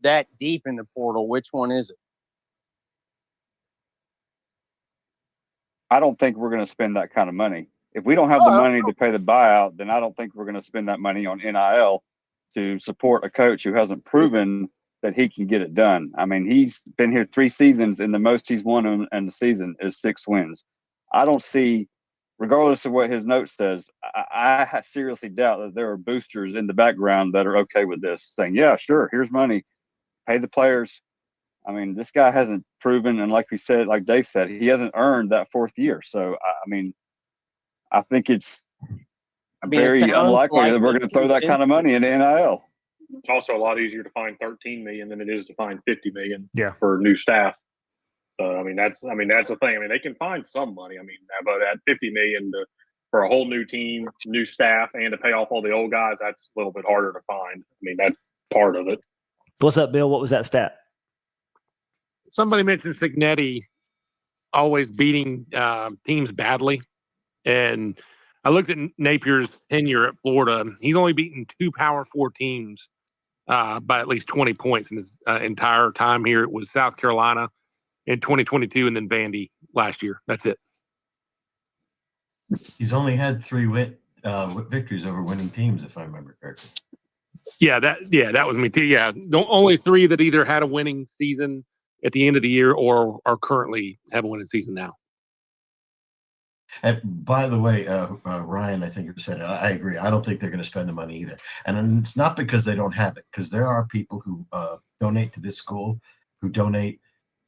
that deep in the portal. Which one is it? I don't think we're going to spend that kind of money. If we don't have the money to pay the buyout, then I don't think we're going to spend that money on NIL to support a coach who hasn't proven that he can get it done. I mean, he's been here 3 seasons, and the most he's won in the season is 6 wins. I don't see, regardless of what his note says, I seriously doubt that there are boosters in the background that are okay with this, saying, yeah, sure, here's money, pay the players. I mean, this guy hasn't proven, and like we said, like Dave said, he hasn't earned that 4th year. So, I mean, I think it's very unlikely that we're going to throw that kind of money into NIL. It's also a lot easier to find 13 million than it is to find 50 million for new staff. So, I mean, that's the thing. I mean, they can find some money. I mean, but at 50 million for a whole new team, new staff, and to pay off all the old guys, that's a little bit harder to find. I mean, that's part of it. What's up, Bill? What was that stat? Somebody mentioned Cignetti always beating teams badly. And I looked at Napier's tenure at Florida. He's only beaten 2 Power 4 teams by at least 20 points in his entire time here. It was South Carolina in 2022 and then Vandy last year. That's it. He's only had 3 victories over winning teams, if I remember correctly. Yeah, that was me too. Yeah, only 3 that either had a winning season at the end of the year or are currently have a winning season now. And by the way, Ryan, I think you said it. I agree. I don't think they're going to spend the money either. And it's not because they don't have it, because there are people who donate to this school who donate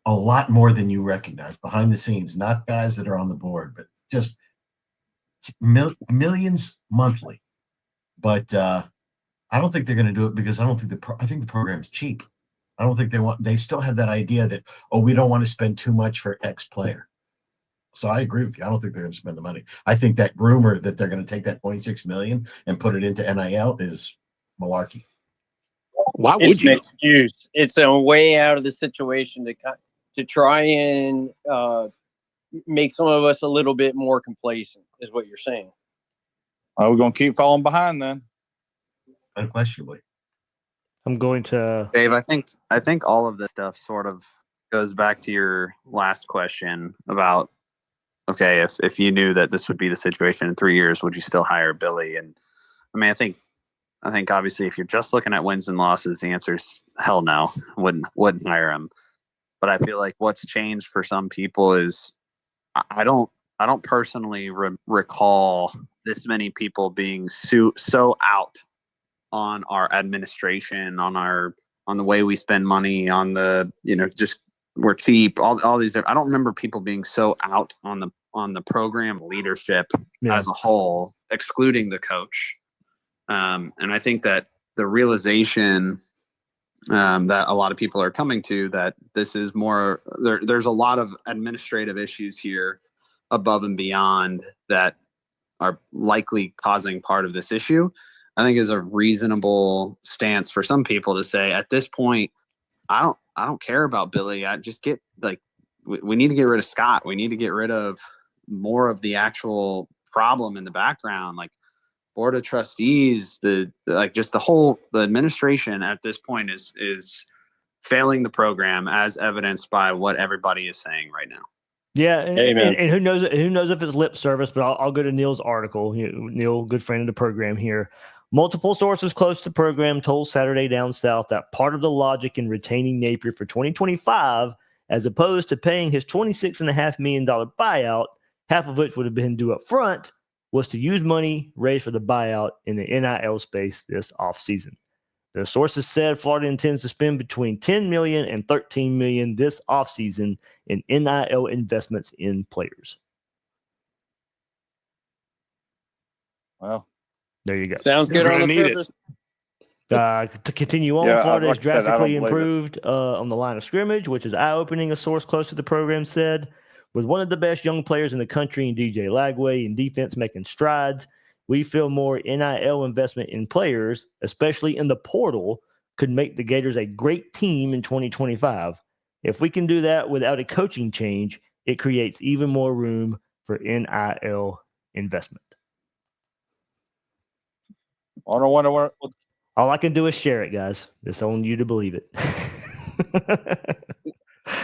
a lot more than you recognize behind the scenes, not guys that are on the board, but just millions monthly. But I don't think they're going to do it because I don't think I think the program's cheap. I don't think they still have that idea that, oh, we don't want to spend too much for X player. So I agree with you. I don't think they're going to spend the money. I think that rumor that they're going to take that $26 million and put it into NIL is malarkey. Why would you? It's a way out of the situation to try and make some of us a little bit more complacent, is what you're saying. We're going to keep falling behind then. Unquestionably. I'm going to Dave. I think all of this stuff sort of goes back to your last question about, okay, if you knew that this would be the situation in 3 years, would you still hire Billy? And I mean, I think obviously if you're just looking at wins and losses, the answer is hell no. Wouldn't hire him. But I feel like what's changed for some people is I don't personally recall this many people being so out on our administration, on the way we spend money, on the, just we're cheap, all these. I don't remember people being so out on the program leadership as a whole, excluding the coach. And I think that the realization that a lot of people are coming to, that this is more, there's a lot of administrative issues here above and beyond that are likely causing part of this issue, I think is a reasonable stance for some people to say at this point, I don't care about Billy. I just get we need to get rid of Scott. We need to get rid of more of the actual problem in the background, like board of trustees, the administration at this point is failing the program, as evidenced by what everybody is saying right now. Yeah, and who knows if it's lip service, but I'll go to Neil's article. Neil, good friend of the program here. Multiple sources close to the program told Saturday Down South that part of the logic in retaining Napier for 2025, as opposed to paying his $26.5 million buyout, half of which would have been due up front, was to use money raised for the buyout in the NIL space this offseason. The sources said Florida intends to spend between $10 million and $13 million this offseason in NIL investments in players. Well, there you go. Sounds good on the surface. To continue on, Yeah, Florida like has I said, I don't drastically believe it. improved on the line of scrimmage, which is eye-opening, a source close to the program said. With one of the best young players in the country in DJ Lagway in defense making strides, we feel more NIL investment in players, especially in the portal, could make the Gators a great team in 2025. If we can do that without a coaching change, it creates even more room for NIL investment. I don't wonder what. All I can do is share it, guys. It's on you to believe it.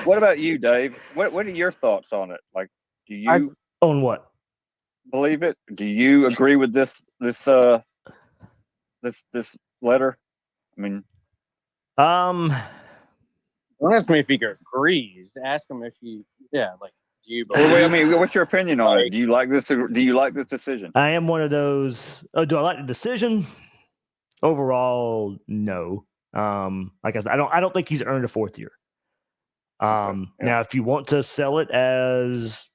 What about you, Dave? What are your thoughts on it? Like, do you on what? Believe it? Do you agree with this letter? I mean, don't ask me if he agrees. Ask him if he, do you believe? I mean, what's your opinion on it? Do you like this? Do you like this decision? I am one of those. Do I like the decision? Overall, no. Like I said, I don't think he's earned a fourth year. Now, if you want to sell it as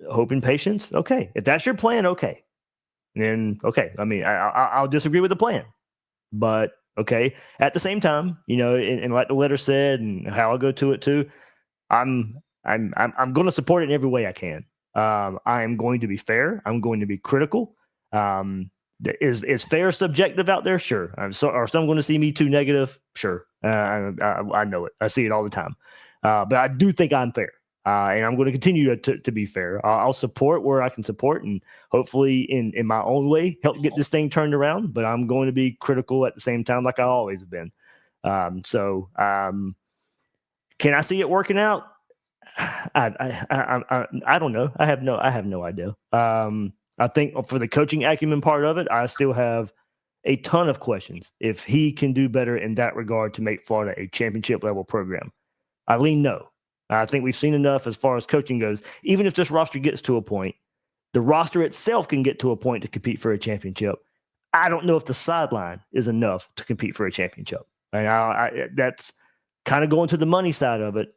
hope and patience, okay. If that's your plan, okay. Then okay. I mean, I'll disagree with the plan, but okay. At the same time, and like the letter said, and how I go to it too, I'm going to support it in every way I can. I am going to be fair. I'm going to be critical. Is fair subjective out there? Sure. Are some going to see me too negative? Sure. I know it. I see it all the time. But I do think I'm fair. And I'm going to continue to be fair. I'll support where I can support and hopefully in my own way help get this thing turned around. But I'm going to be critical at the same time like I always have been. Can I see it working out? I don't know. I have no idea. I think for the coaching acumen part of it, I still have a ton of questions if he can do better in that regard to make Florida a championship level program. I lean no. I think we've seen enough as far as coaching goes. Even if this roster gets to a point, the roster itself can get to a point to compete for a championship. I don't know if the sideline is enough to compete for a championship. And that's kind of going to the money side of it.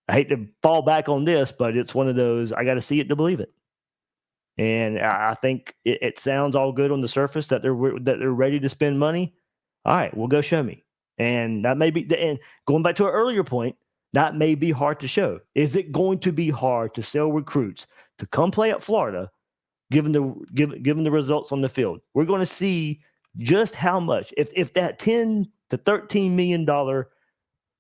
I hate to fall back on this, but it's one of those, I got to see it to believe it. And I think it sounds all good on the surface that they're ready to spend money. All right, well, go show me. And that may be, and going back to an earlier point, that may be hard to show. Is it going to be hard to sell recruits to come play at Florida, given the results on the field? We're going to see just how much, if that $10 to $13 million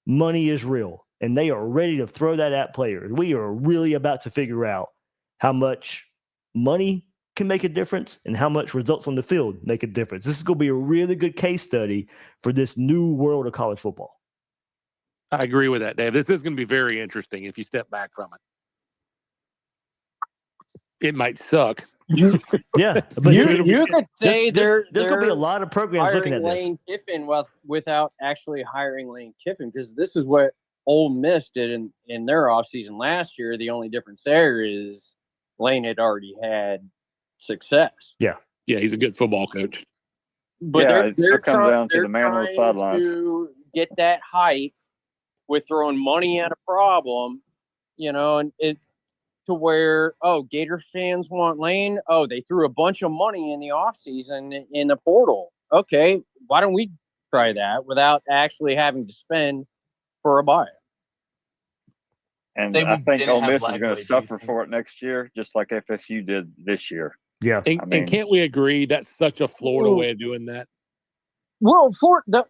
money is real, and they are ready to throw that at players. We are really about to figure out how much money can make a difference and how much results on the field make a difference. This is going to be a really good case study for this new world of college football. I agree with that, Dave. This is going to be very interesting if you step back from it. It might suck. Yeah, but you could say there's going to be a lot of programs looking at this. Lane Kiffin without actually hiring Lane Kiffin, because this is what Ole Miss did in their offseason last year. The only difference there is Lane had already had success. Yeah, he's a good football coach. But it comes down to the man on the sidelines to get that hype with throwing money at a problem, and it to where, Gator fans want Lane. Oh, they threw a bunch of money in the offseason in the portal. Okay, why don't we try that without actually having to spend for a buyer? And I think Ole Miss is going to suffer for it next year, just like FSU did this year. Yeah. And can't we agree that's such a Florida way of doing that? Well, the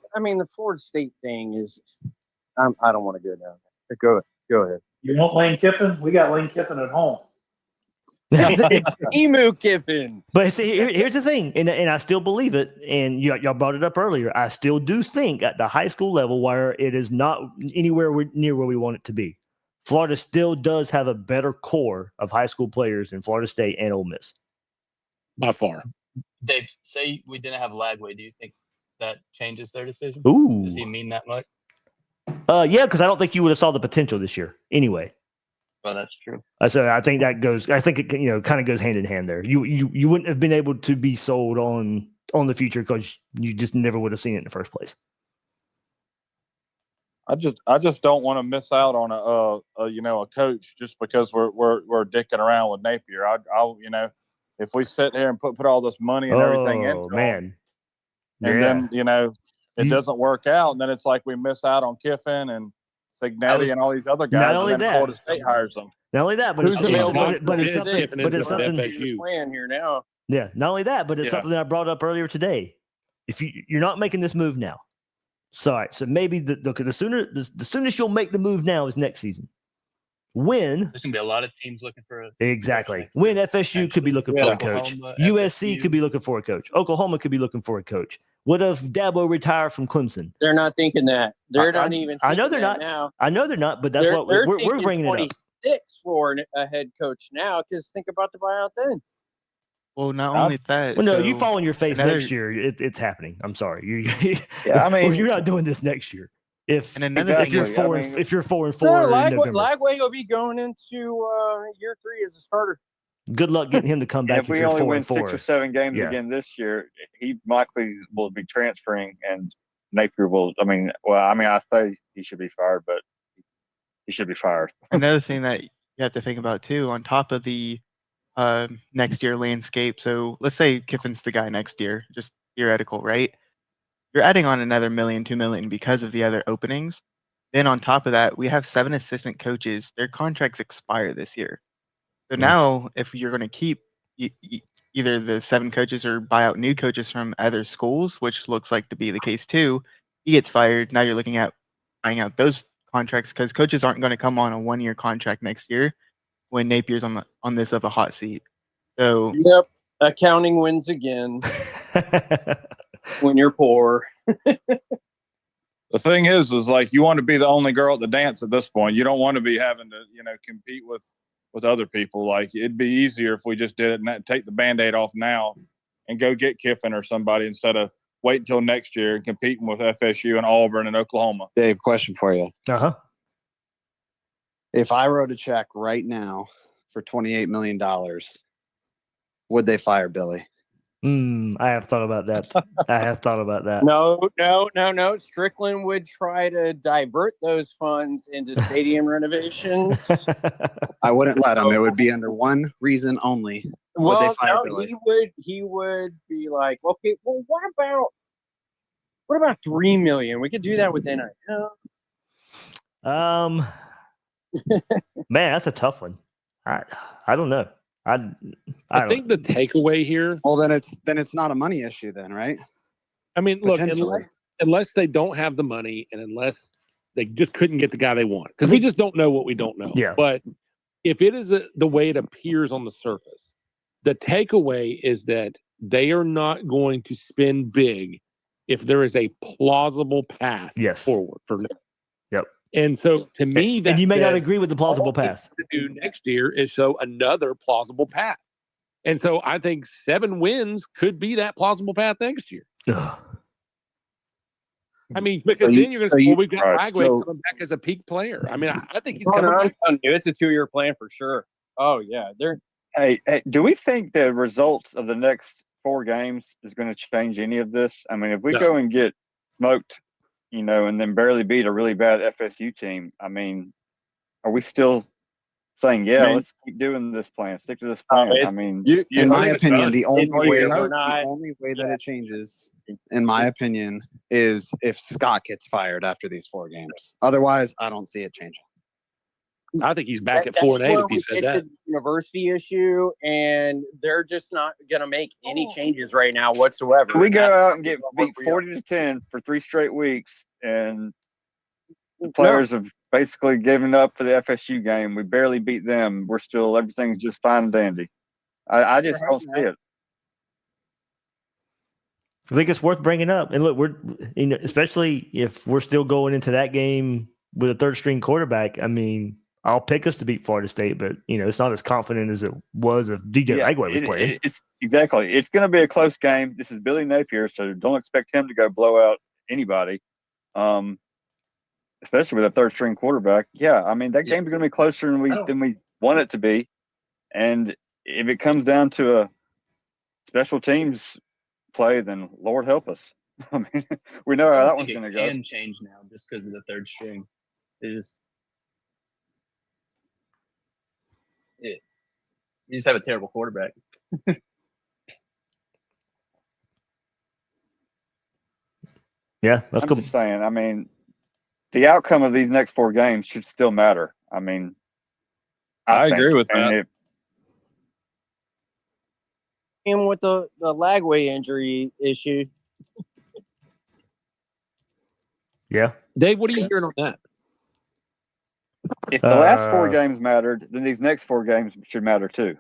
Florida State thing is, I don't want to go down there. Go ahead. You want Lane Kiffin? We got Lane Kiffin at home. It's Emu Kiffin. But see, here's the thing, and I still believe it, and y'all brought it up earlier. I still do think at the high school level, where it is not anywhere near where we want it to be, Florida still does have a better core of high school players than Florida State and Ole Miss. By far. Dave, say we didn't have Lagway. Do you think that changes their decision? Ooh. Does he mean that much? Yeah, because I don't think you would have saw the potential this year anyway. Well, that's true. So I think that goes. I think it kind of goes hand in hand there. You wouldn't have been able to be sold on the future because you just never would have seen it in the first place. I just don't want to miss out on a coach just because we're dicking around with Napier. I'll if we sit here and put all this money and everything into him, man. and then it doesn't work out, and then it's like we miss out on Kiffin and Signetti and all these other guys. Not only and then that, Florida State hires them. Not only that, but Who's it's available? but it's something. But it's something. FSU. Plan here now. Yeah. Not only that, but it's something that I brought up earlier today. If you're not making this move now, so maybe the soonest you'll make the move now is next season. When there's gonna be a lot of teams looking for exactly when FSU could be looking for a coach, USC could be looking for a coach, Oklahoma could be looking for a coach. What if Dabo retired from Clemson? They're not thinking that. They're not even. I know they're not. Now. I know they're not. But that's what we're bringing it up. 26 for a head coach now, because think about the buyout then. Well, not only that. Well, no, you fall on your face next year. It's happening. I'm sorry. I mean, you're not doing this next year. If you're 4-4 Lagway will be going into year 3 as a starter. Good luck getting him to come back. If we only win 6 or 7 games again this year, he likely will be transferring, and Napier will. I say he should be fired, but he should be fired. Another thing that you have to think about too, on top of the next year landscape. So let's say Kiffin's the guy next year, just theoretical, right? You're adding on another $1 million, $2 million because of the other openings. Then on top of that, we have 7 assistant coaches. Their contracts expire this year. So now if you're going to keep either the 7 coaches or buy out new coaches from other schools, which looks like to be the case too, he gets fired. Now you're looking at buying out those contracts because coaches aren't going to come on a 1-year contract next year when Napier's on this of a hot seat. So yep, accounting wins again. When you're poor. The thing is like you want to be the only girl at the dance at this point. You don't want to be having to, compete with other people. Like it'd be easier if we just did it and take the Band-Aid off now and go get Kiffin or somebody instead of wait until next year and competing with FSU and Auburn and Oklahoma. Dave, question for you. Uh-huh. If I wrote a check right now for $28 million, would they fire Billy? I have thought about that. No. Strickland would try to divert those funds into stadium renovations. I wouldn't let him. It would be under one reason only. Would they fire Billy? He would be like, okay, well, what about $3 million? We could do that with NIL. Man, that's a tough one. I don't know. I think the takeaway here. Well, then it's not a money issue, then, right? I mean, look, unless they don't have the money, and unless they just couldn't get the guy they want, because we just don't know what we don't know. Yeah. But if it is the way it appears on the surface, the takeaway is that they are not going to spend big if there is a plausible path forward for them. Yep. And so, to me, and you may not agree with the plausible path. To do next year is show another plausible path, and so I think 7 wins could be that plausible path next year. I mean, because then you're going to say, "Well, we've got Lagway coming back as a peak player." I mean, I think he's coming back. It's a 2-year plan for sure. Oh yeah, Hey, do we think the results of the next 4 games is going to change any of this? I mean, if we go and get smoked, and then barely beat a really bad FSU team, I mean, are we still saying, let's keep doing this plan, stick to this plan? In my opinion, the only way that it changes, in my opinion, is if Scott gets fired after these 4 games. Otherwise, I don't see it changing. I think he's back at 4-8 if he said that. University issue, and they're just not going to make any changes right now whatsoever. We go out and get beat 40-10 for 3 straight weeks, and the players have basically given up for the FSU game. We barely beat them. Everything's just fine and dandy. I just don't see it. I think it's worth bringing up. And look, we're especially if we're still going into that game with a 3rd-string quarterback. I mean, I'll pick us to beat Florida State, but it's not as confident as it was if DJ Lagway was playing. It's going to be a close game. This is Billy Napier, so don't expect him to go blow out anybody, especially with a 3rd-string quarterback. Yeah, I mean that game's going to be closer than we want it to be, and if it comes down to a special teams play, then Lord help us. I mean, we know how I that don't one's think going it to go. can change now just because of the third string. You just have a terrible quarterback. Yeah, that's I'm cool. just saying. I mean, the outcome of these next 4 games should still matter. I mean, I think. agree with And that. if, Him with the Lagway injury issue. Yeah. Dave, what are you hearing on that? if the last 4 games mattered, then these next 4 games should matter too.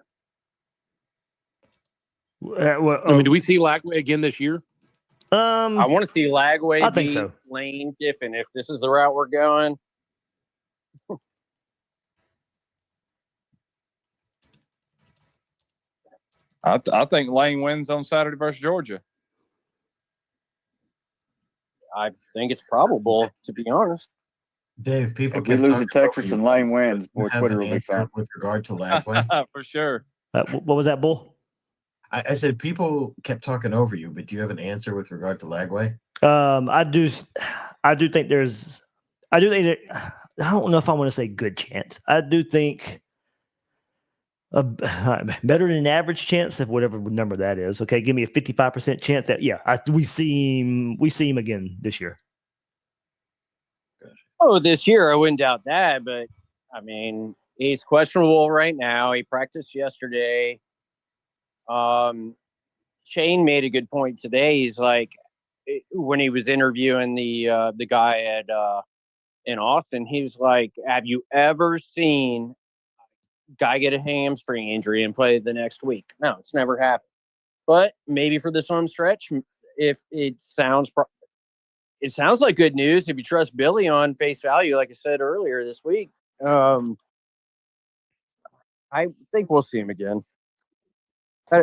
I mean, do we see Lagway again this year? I want to see Lagway I think beat so. Lane Kiffin if this is the route we're going. I think Lane wins on Saturday versus Georgia. I think it's probable, to be honest. Dave, people If we kept lose talking to Texas over and you. Lane wins, You boy, have Twitter an will be answer fun. with regard to Lagway? For sure. What was that, Bull? I said people kept talking over you, but do you have an answer with regard to Lagway? I do think I don't know if I want to say good chance. I do think a better than an average chance, of whatever number that is. Okay, give me a 55% chance that we see him again this year. Oh, this year I wouldn't doubt that, but I mean, he's questionable right now. He practiced yesterday. Shane made a good point today. He's like, when he was interviewing the guy at in Austin, he was like, "Have you ever seen a guy get a hamstring injury and play the next week?" No, it's never happened. But maybe for this home stretch, if it sounds like good news if you trust Billy on face value, like I said earlier this week. I think we'll see him again.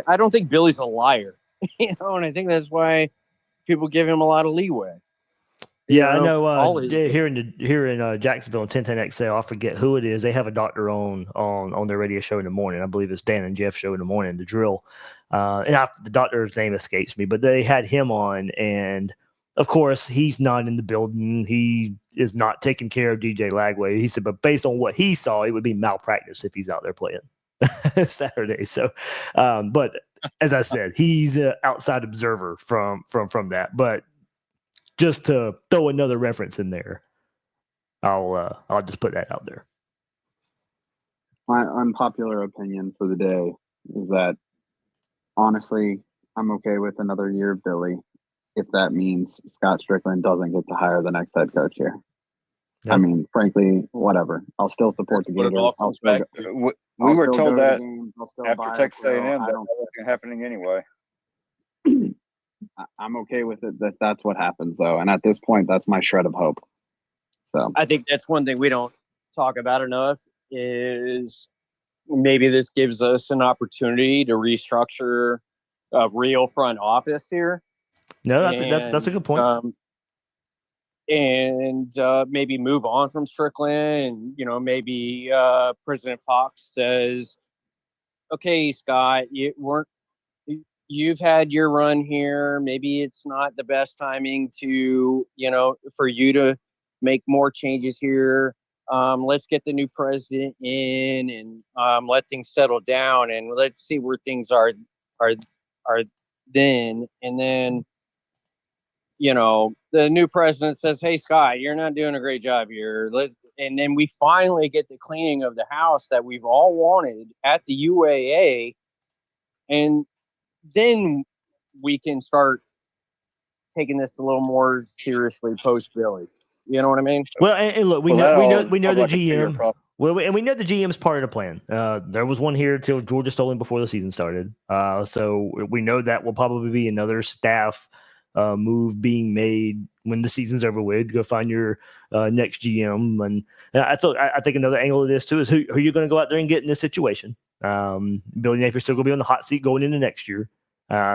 I don't think Billy's a liar, and I think that's why people give him a lot of leeway. Yeah, I know. Here in Jacksonville and 1010XL, I forget who it is. They have a doctor on their radio show in the morning. I believe it's Dan and Jeff show in the morning, The Drill. The doctor's name escapes me, but they had him on, and of course he's not in the building. He is not taking care of DJ Lagway. He said, but based on what he saw, it would be malpractice if he's out there playing Saturday. So, but as I said, he's an outside observer from that, but. Just to throw another reference in there, I'll just put that out there. My unpopular opinion for the day is that, honestly, I'm okay with another year of Billy if that means Scott Strickland doesn't get to hire the next head coach here. Yeah. I mean, frankly, whatever. I'll still support the Gators. We were told that after Texas A&M that wasn't happening anyway. I'm okay with it that's what happens, though. And at this point, that's my shred of hope. So I think that's one thing we don't talk about enough is maybe this gives us an opportunity to restructure a real front office here. No, that's a good point. And maybe move on from Strickland. And, maybe President Fox says, okay, Scott, you've had your run here. Maybe it's not the best timing to, for you to make more changes here. Let's get the new president in and let things settle down, and let's see where things are then. And then, the new president says, "Hey, Scott, you're not doing a great job here. And then we finally get the cleaning of the house that we've all wanted at the UAA, and then we can start taking this a little more seriously post Billy. You know what I mean? Well, and look, we know the GM. And we know the GM's part of the plan. There was one here till Georgia stole him before the season started. So we know that will probably be another staff move being made when the season's over with. Go find your next GM. And I think another angle of this too is who are you going to go out there and get in this situation? Billy Napier's still going to be on the hot seat going into next year.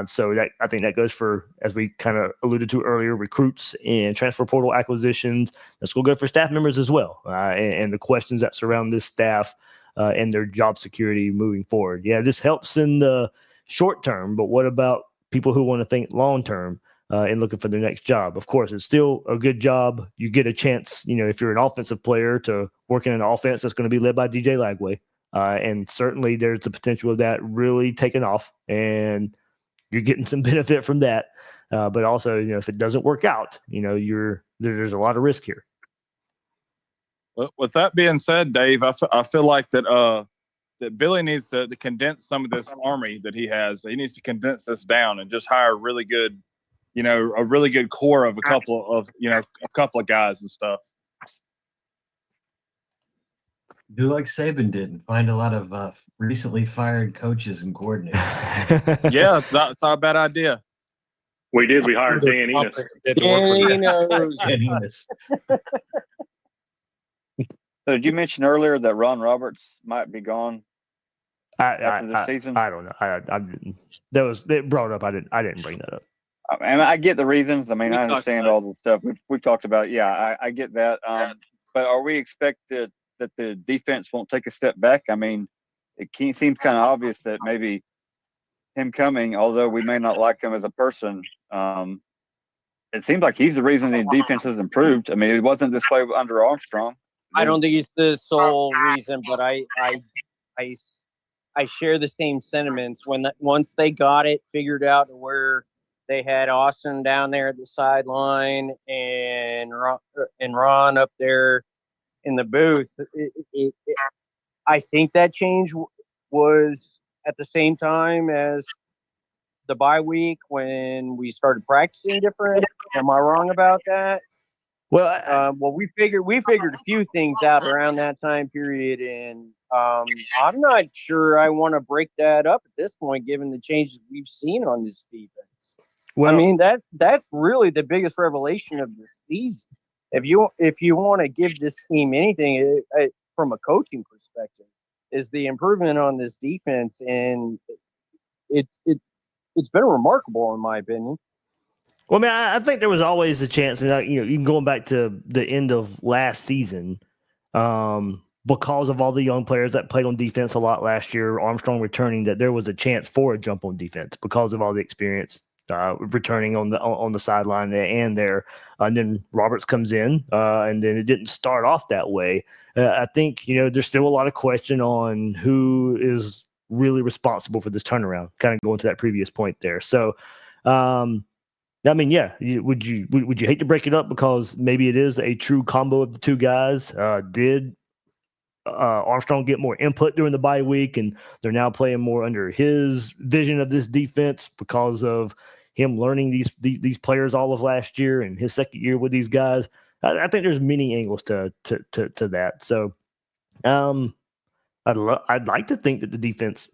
So I think that goes for, as we kind of alluded to earlier, recruits and transfer portal acquisitions. That's going to go for staff members as well, and the questions that surround this staff and their job security moving forward. Yeah, this helps in the short term, but what about people who want to think long term? and looking for their next job. Of course, it's still a good job. You get a chance, if you're an offensive player, to work in an offense that's going to be led by DJ Lagway. And certainly there's the potential of that really taking off, and you're getting some benefit from that. But also, if it doesn't work out, there's a lot of risk here. Well, with that being said, Dave, I feel like that Billy needs to condense some of this army that he has. He needs to condense this down and just hire a really good core of a couple of guys and stuff. Do like Saban did and find a lot of recently fired coaches and coordinators. Yeah, it's not a bad idea. We did. We hired Dan Enos. Enos. So did you mention earlier that Ron Roberts might be gone after this season? I don't know. I didn't. It brought up. I didn't bring that up. And I get the reasons. I mean, I understand all the stuff we've talked about. Yeah, I get that. But are we expected that the defense won't take a step back? I mean, it seems kind of obvious that maybe him coming, although we may not like him as a person, it seems like he's the reason the defense has improved. I mean, it wasn't this way under Armstrong. I don't think he's the sole reason, but I share the same sentiments. Once they got it figured out where they had Austin down there at the sideline and Ron up there in the booth, I think that change was at the same time as the bye week when we started practicing different. Am I wrong about that? Well, we figured a few things out around that time period, and I'm not sure I want to break that up at this point, given the changes we've seen on this defense. Well, I mean that's really the biggest revelation of the season. If you want to give this team anything from a coaching perspective, is the improvement on this defense, and it's been remarkable in my opinion. Well, I mean, I think there was always a chance, and even going back to the end of last season, because of all the young players that played on defense a lot last year, Armstrong returning, that there was a chance for a jump on defense because of all the experience returning on the sideline and there. And then Roberts comes in, and then it didn't start off that way. I think there's still a lot of question on who is really responsible for this turnaround. Kind of going to that previous point there. So. I mean, yeah. Would you hate to break it up because maybe it is a true combo of the two guys? Did Armstrong get more input during the bye week, and they're now playing more under his vision of this defense because of him learning these players all of last year and his second year with these guys? I think there's many angles to that. So, I'd like to think that the defense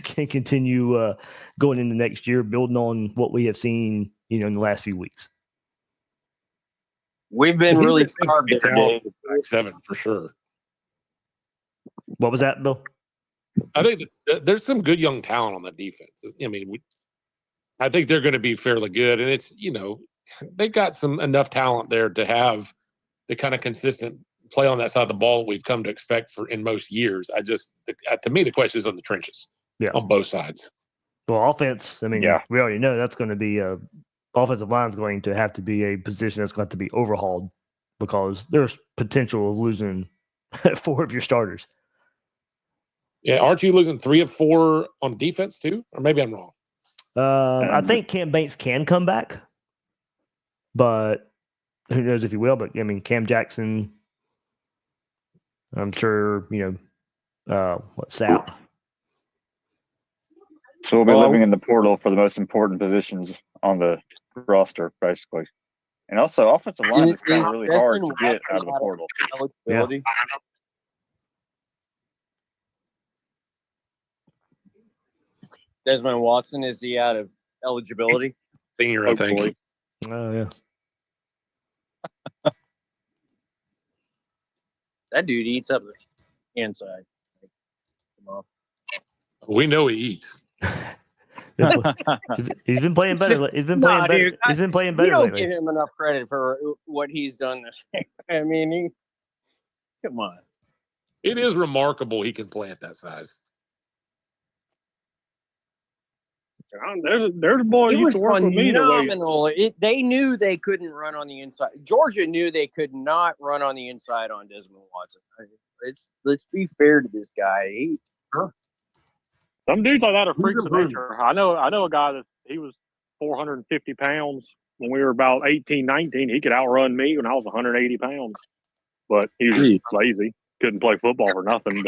can continue going into next year, building on what we have seen, in the last few weeks. We've been really starved today. 7 for sure. What was that, Bill? I think there's some good young talent on the defense. I mean, I think they're going to be fairly good, and it's they've got enough talent there to have the kind of consistent play on that side of the ball we've come to expect in most years. To me, the question is on the trenches, on both sides. Well, offense, I mean, we already know that's going to be offensive line is going to have to be a position that's going to have to be overhauled because there's potential of losing 4 of your starters. Yeah, aren't you losing 3 of 4 on defense too? Or maybe I'm wrong. I think Cam Banks can come back, but who knows if he will. But I mean, Cam Jackson, I'm sure Sapp. So we'll be living in the portal for the most important positions on the roster, basically. And also, offensive line is kind of really hard to get out of the portal. Eligibility. Yeah. Desmond Watson, is he out of eligibility? Senior, I think. Oh, yeah. That dude eats up the inside. Come on. We know he eats. He's been playing better. He's been playing better. He's been playing better. You don't lately. give him enough credit for what he's done this year. I mean, come on. It is remarkable he can play at that size. There's a boy He used was to work with me that weighs phenomenal. They knew they couldn't run on the inside. Georgia knew they could not run on the inside on Desmond Watson. Let's be fair to this guy. Some dudes like that are freaks of improved. nature. I know a guy that he was 450 pounds when we were about 18, 19. He could outrun me when I was 180 pounds, but he was just lazy. Couldn't play football for nothing.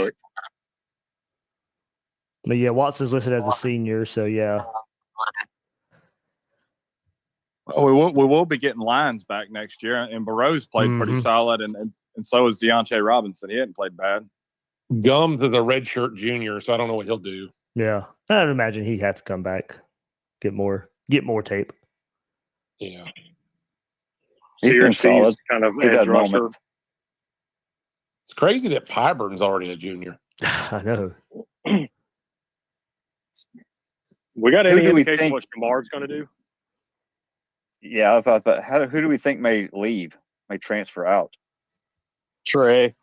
But yeah, Watson's listed as a senior, so yeah. Oh, we will be getting Lyons back next year, and Burroughs played pretty solid, and so is Deontay Robinson. He hadn't played bad. Gums is a redshirt junior, so I don't know what he'll do. Yeah, I'd imagine he'd have to come back, get more tape. Yeah, He's been solid. Kind of He's edge had rusher. moments. it's crazy that Pyburn's already a junior. I know. We got Who any do we indication think- what Shamar's going to do? Yeah, I thought that. Who do we think may leave, may transfer out? Trey.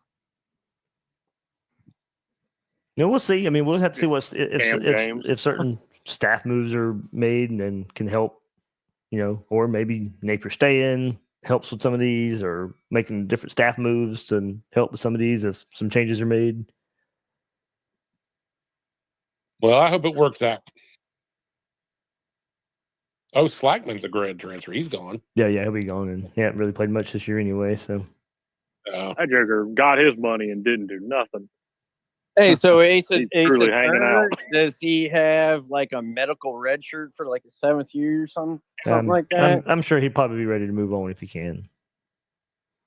No, we'll see. I mean, we'll have to see Cam James. if certain staff moves are made and can help, or maybe Napier stay in, helps with some of these, or making different staff moves and help with some of these if some changes are made. Well, I hope it works out. Oh, Slackman's a grad transfer. He's gone. Yeah, he'll be gone, and he hasn't really played much this year anyway. So That Joker got his money and didn't do nothing. Hey, so Asa truly hanging Turner, out. does he have like a medical red shirt for like a 7th year or something like that? I'm sure he'd probably be ready to move on if he can.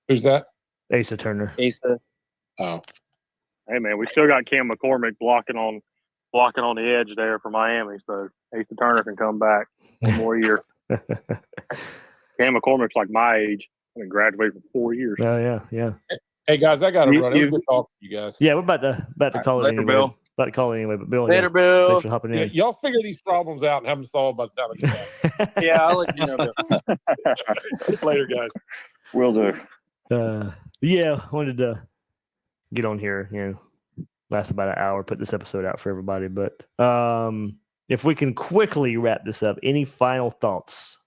Who's that? Asa Turner. Asa. Oh, Hey man, we still got Cam McCormick blocking on the edge there for Miami, so Asa Turner can come back one more year. Cam McCormick's like my age. I graduated for 4 years. Oh yeah. hey guys, I got to run. It was good talking to you guys. Yeah, we're about to call it later, anyway. Bill. About to call it anyway, but Bill. Later, yeah, Bill. Thanks for hopping Yeah, in. y'all figure these problems out and have them solved by the time it's done. Yeah, I'll let you know, Bill. Later, guys. Will do. Yeah, wanted to get on here. Last about an hour, put this episode out for everybody. But if we can quickly wrap this up, any final thoughts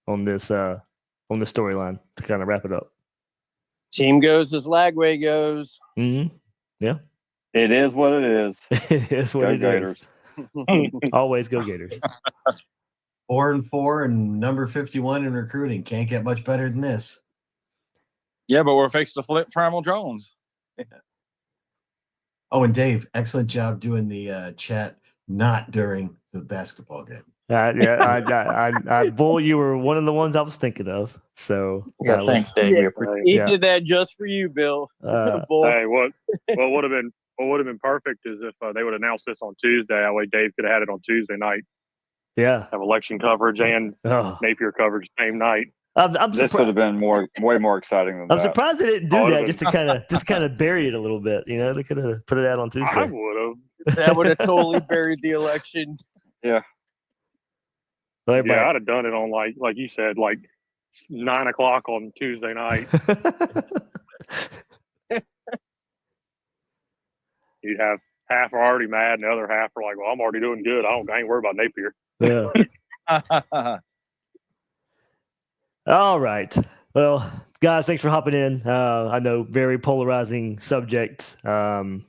on this storyline to kind of wrap it up? Team goes as Lagway goes. Mm-hmm. Yeah. It is what it is. It is what Go it Gators. is. Always go Gators. 4-4 and number 51 in recruiting. Can't get much better than this. Yeah, but we're fixing to flip Primal Jones. Oh, and Dave, excellent job doing the chat not during the basketball game. Bull, you were one of the ones I was thinking of. So Yeah, thanks, Dave. He did that just for you, Bill. Bull. Hey, what would have been perfect is if they would announce this on Tuesday. That way, Dave could have had it on Tuesday night. Yeah, have election coverage and Napier coverage same night. This would have been way more exciting than that. I'm surprised they didn't do that just to kind of bury it a little bit. They could have put it out on Tuesday. I would have. That would have totally buried the election. Yeah. Yeah, I'd have done it on like you said, like 9 o'clock on Tuesday night. You'd have half are already mad, and the other half are like, "Well, I'm already doing good. I ain't worried about Napier." Yeah. All right. Well, guys, thanks for hopping in. I know very polarizing subject. I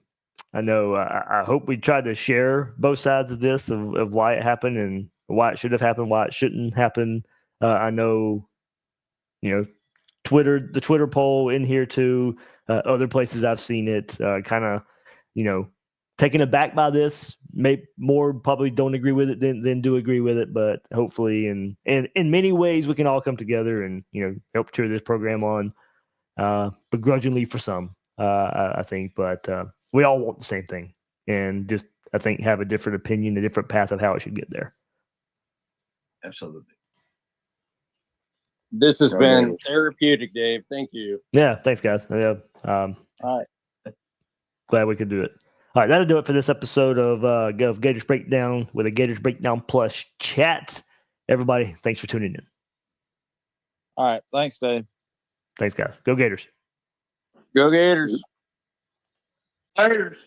know. I hope we tried to share both sides of this of why it happened and why it should have happened, why it shouldn't happen. I know, the Twitter poll in here too. Other places I've seen it. Kind of, taken aback by this. More probably don't agree with it than do agree with it. But hopefully, in many ways, we can all come together and help cheer this program on. Begrudgingly for some, I think, but we all want the same thing, and just I think have a different opinion, a different path of how it should get there. Absolutely. This has been therapeutic, Dave. Thank you. Yeah, thanks, guys. Yeah, all right. Glad we could do it. All right, that'll do it for this episode of Gators Breakdown with a Gators Breakdown Plus chat. Everybody, thanks for tuning in. All right, thanks, Dave. Thanks, guys. Go Gators. Go Gators. Gators.